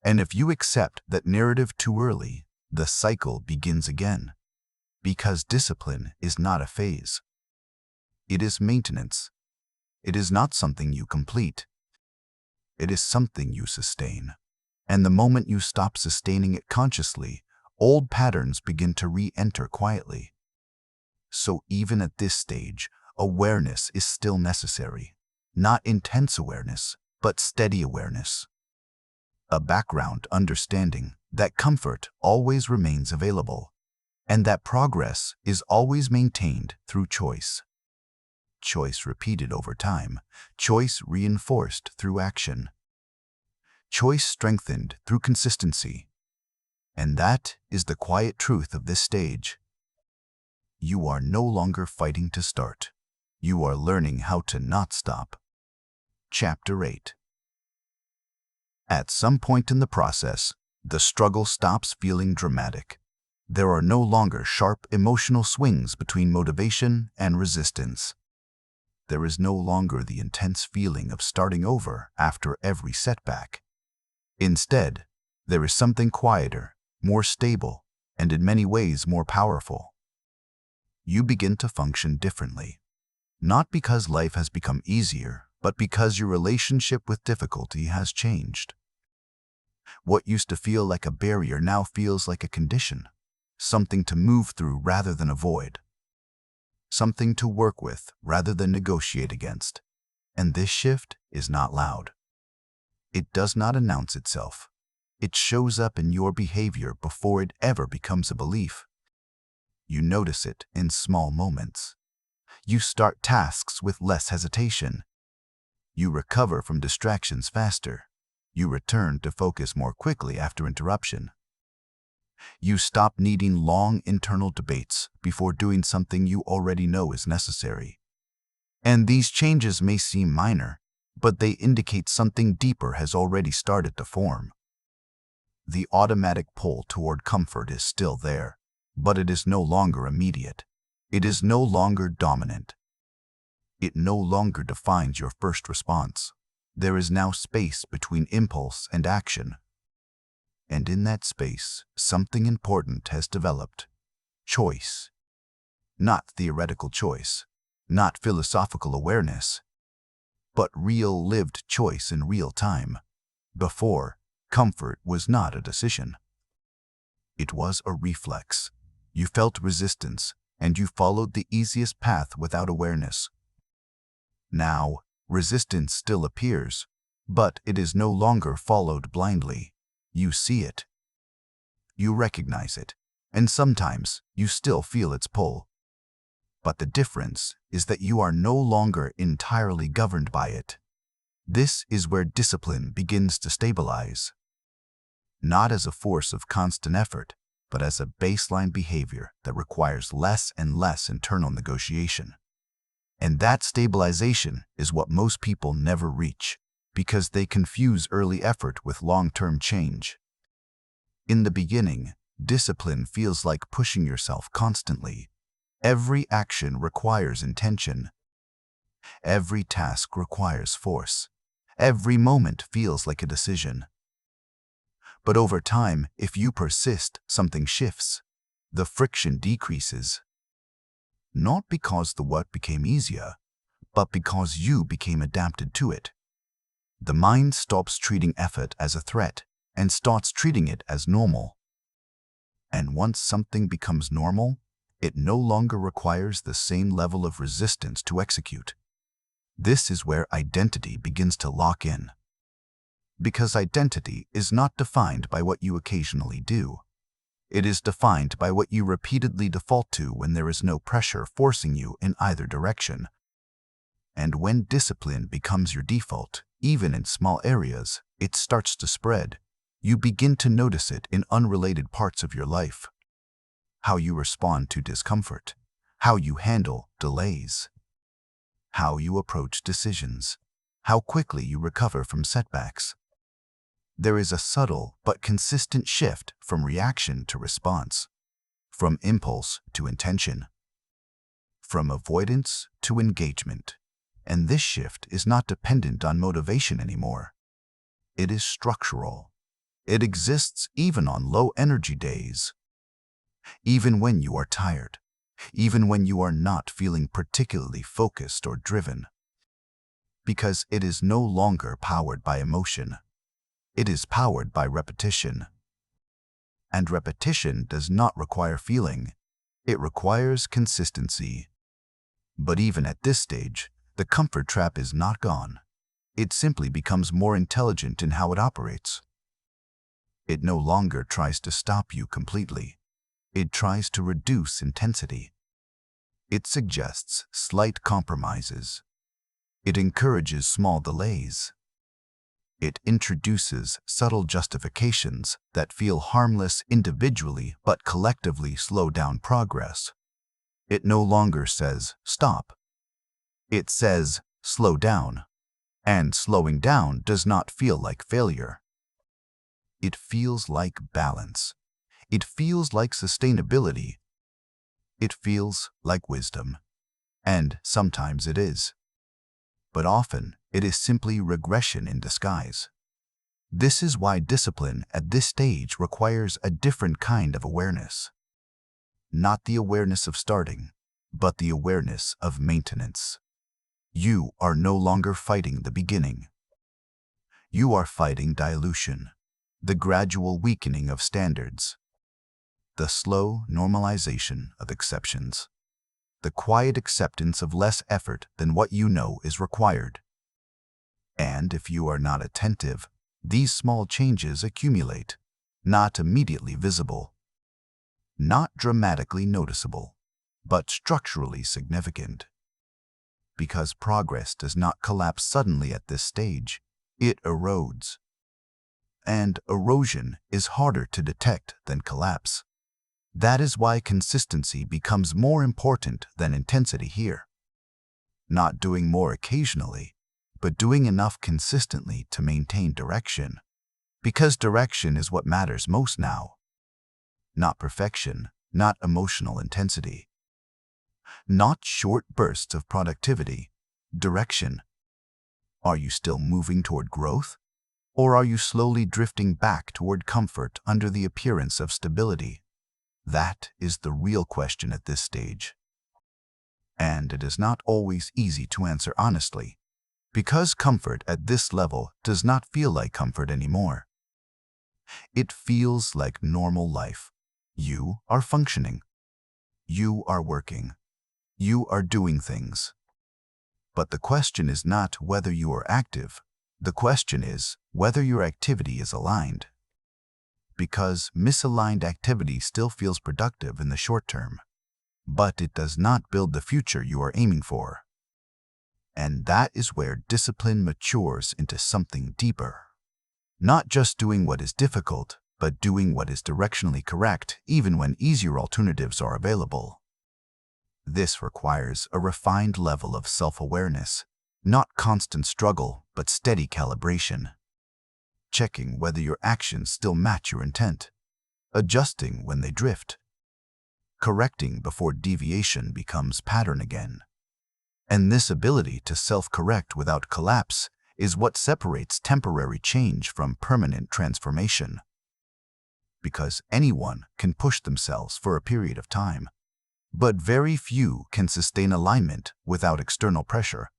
And if you accept that narrative too early, the cycle begins again. Because discipline is not a phase. It is maintenance. It is not something you complete. It is something you sustain. And the moment you stop sustaining it consciously, old patterns begin to re-enter quietly. So even at this stage, awareness is still necessary. Not intense awareness, but steady awareness. A background understanding that comfort always remains available, and that progress is always maintained through choice. Choice repeated over time, choice reinforced through action. Choice strengthened through consistency. And that is the quiet truth of this stage. You are no longer fighting to start. You are learning how to not stop. Chapter 8. At some point in the process, the struggle stops feeling dramatic. There are no longer sharp emotional swings between motivation and resistance. There is no longer the intense feeling of starting over after every setback. Instead, there is something quieter, more stable, and in many ways more powerful. You begin to function differently. Not because life has become easier, but because your relationship with difficulty has changed. What used to feel like a barrier now feels like a condition, something to move through rather than avoid. something to work with rather than negotiate against. And this shift is not loud. It does not announce itself. It shows up in your behavior before it ever becomes a belief. You notice it in small moments. You start tasks with less hesitation. You recover from distractions faster. You return to focus more quickly after interruption. You stop needing long internal debates before doing something you already know is necessary. And these changes may seem minor, but they indicate something deeper has already started to form. The automatic pull toward comfort is still there, but it is no longer immediate. It is no longer dominant. It no longer defines your first response. There is now space between impulse and action. And in that space, something important has developed. Choice. Not theoretical choice, not philosophical awareness, but real lived choice in real time. Before, comfort was not a decision. It was a reflex. You felt resistance, and you followed the easiest path without awareness. Now, resistance still appears, but it is no longer followed blindly. You see it. You recognize it, and sometimes you still feel its pull. But the difference is that you are no longer entirely governed by it. This is where discipline begins to stabilize. Not as a force of constant effort, but as a baseline behavior that requires less and less internal negotiation. And that stabilization is what most people never reach, because they confuse early effort with long-term change. In the beginning, discipline feels like pushing yourself constantly. Every action requires intention. Every task requires force. Every moment feels like a decision. But over time, if you persist, something shifts. The friction decreases. Not because the work became easier, but because you became adapted to it. The mind stops treating effort as a threat and starts treating it as normal. And once something becomes normal, it no longer requires the same level of resistance to execute. This is where identity begins to lock in. Because identity is not defined by what you occasionally do. It is defined by what you repeatedly default to when there is no pressure forcing you in either direction. And when discipline becomes your default, even in small areas, it starts to spread. You begin to notice it in unrelated parts of your life. How you respond to discomfort, how you handle delays, how you approach decisions, how quickly you recover from setbacks. There is a subtle but consistent shift from reaction to response, from impulse to intention, from avoidance to engagement. And this shift is not dependent on motivation anymore. It is structural. It exists even on low-energy days, even when you are tired, even when you are not feeling particularly focused or driven. Because it is no longer powered by emotion. It is powered by repetition. And repetition does not require feeling. It requires consistency. But even at this stage, the comfort trap is not gone. It simply becomes more intelligent in how it operates. It no longer tries to stop you completely. It tries to reduce intensity. It suggests slight compromises. It encourages small delays. It introduces subtle justifications that feel harmless individually but collectively slow down progress. It no longer says, stop. It says, slow down. And slowing down does not feel like failure. It feels like balance. It feels like sustainability. It feels like wisdom. And sometimes it is. But often, it is simply regression in disguise. This is why discipline at this stage requires a different kind of awareness. Not the awareness of starting, but the awareness of maintenance. You are no longer fighting the beginning. You are fighting dilution, the gradual weakening of standards, the slow normalization of exceptions, the quiet acceptance of less effort than what you know is required. And if you are not attentive, these small changes accumulate, not immediately visible, not dramatically noticeable, but structurally significant. Because progress does not collapse suddenly at this stage, it erodes. And erosion is harder to detect than collapse. That is why consistency becomes more important than intensity here. Not doing more occasionally, but doing enough consistently to maintain direction. Because direction is what matters most now. Not perfection, not emotional intensity. Not short bursts of productivity. Direction. Are you still moving toward growth? Or are you slowly drifting back toward comfort under the appearance of stability? That is the real question at this stage. And it is not always easy to answer honestly, because comfort at this level does not feel like comfort anymore. It feels like normal life. You are functioning. You are working. You are doing things. But the question is not whether you are active. The question is whether your activity is aligned. Because misaligned activity still feels productive in the short term, but it does not build the future you are aiming for. And that is where discipline matures into something deeper. Not just doing what is difficult, but doing what is directionally correct even when easier alternatives are available. This requires a refined level of self-awareness, not constant struggle, but steady calibration. Checking whether your actions still match your intent, adjusting when they drift, correcting before deviation becomes pattern again. And this ability to self-correct without collapse is what separates temporary change from permanent transformation. Because anyone can push themselves for a period of time, but very few can sustain alignment without external pressure.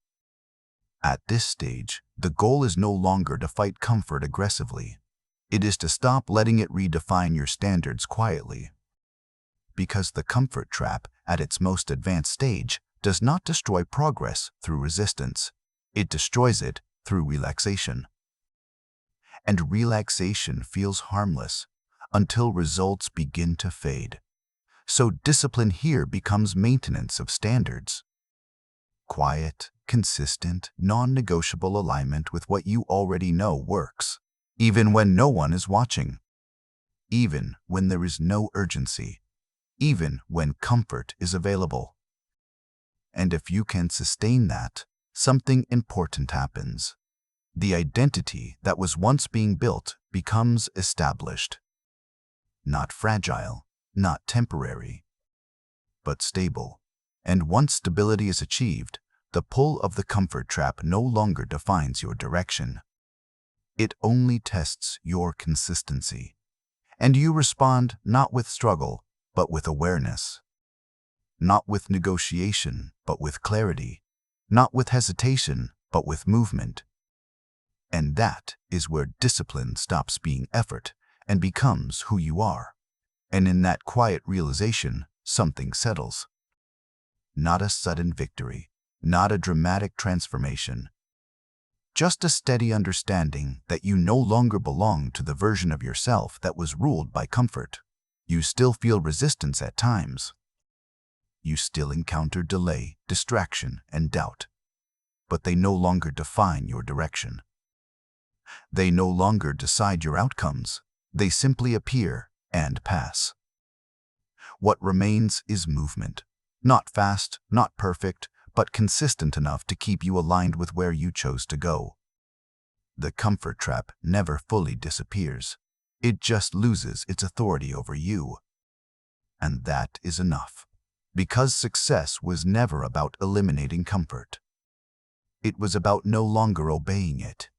At this stage, the goal is no longer to fight comfort aggressively. It is to stop letting it redefine your standards quietly. Because the comfort trap, at its most advanced stage, does not destroy progress through resistance. It destroys it through relaxation. And relaxation feels harmless until results begin to fade. So discipline here becomes maintenance of standards. Quiet, consistent, non-negotiable alignment with what you already know works, even when no one is watching, even when there is no urgency, even when comfort is available. And if you can sustain that, something important happens. The identity that was once being built becomes established. Not fragile, not temporary, but stable. And once stability is achieved, the pull of the comfort trap no longer defines your direction. It only tests your consistency. And you respond not with struggle, but with awareness. Not with negotiation, but with clarity. Not with hesitation, but with movement. And that is where discipline stops being effort and becomes who you are. And in that quiet realization, something settles. Not a sudden victory, not a dramatic transformation. Just a steady understanding that you no longer belong to the version of yourself that was ruled by comfort. You still feel resistance at times. You still encounter delay, distraction, and doubt. But they no longer define your direction. They no longer decide your outcomes. They simply appear and pass. What remains is movement. Not fast, not perfect, but consistent enough to keep you aligned with where you chose to go. The comfort trap never fully disappears. It just loses its authority over you. And that is enough. Because success was never about eliminating comfort. It was about no longer obeying it.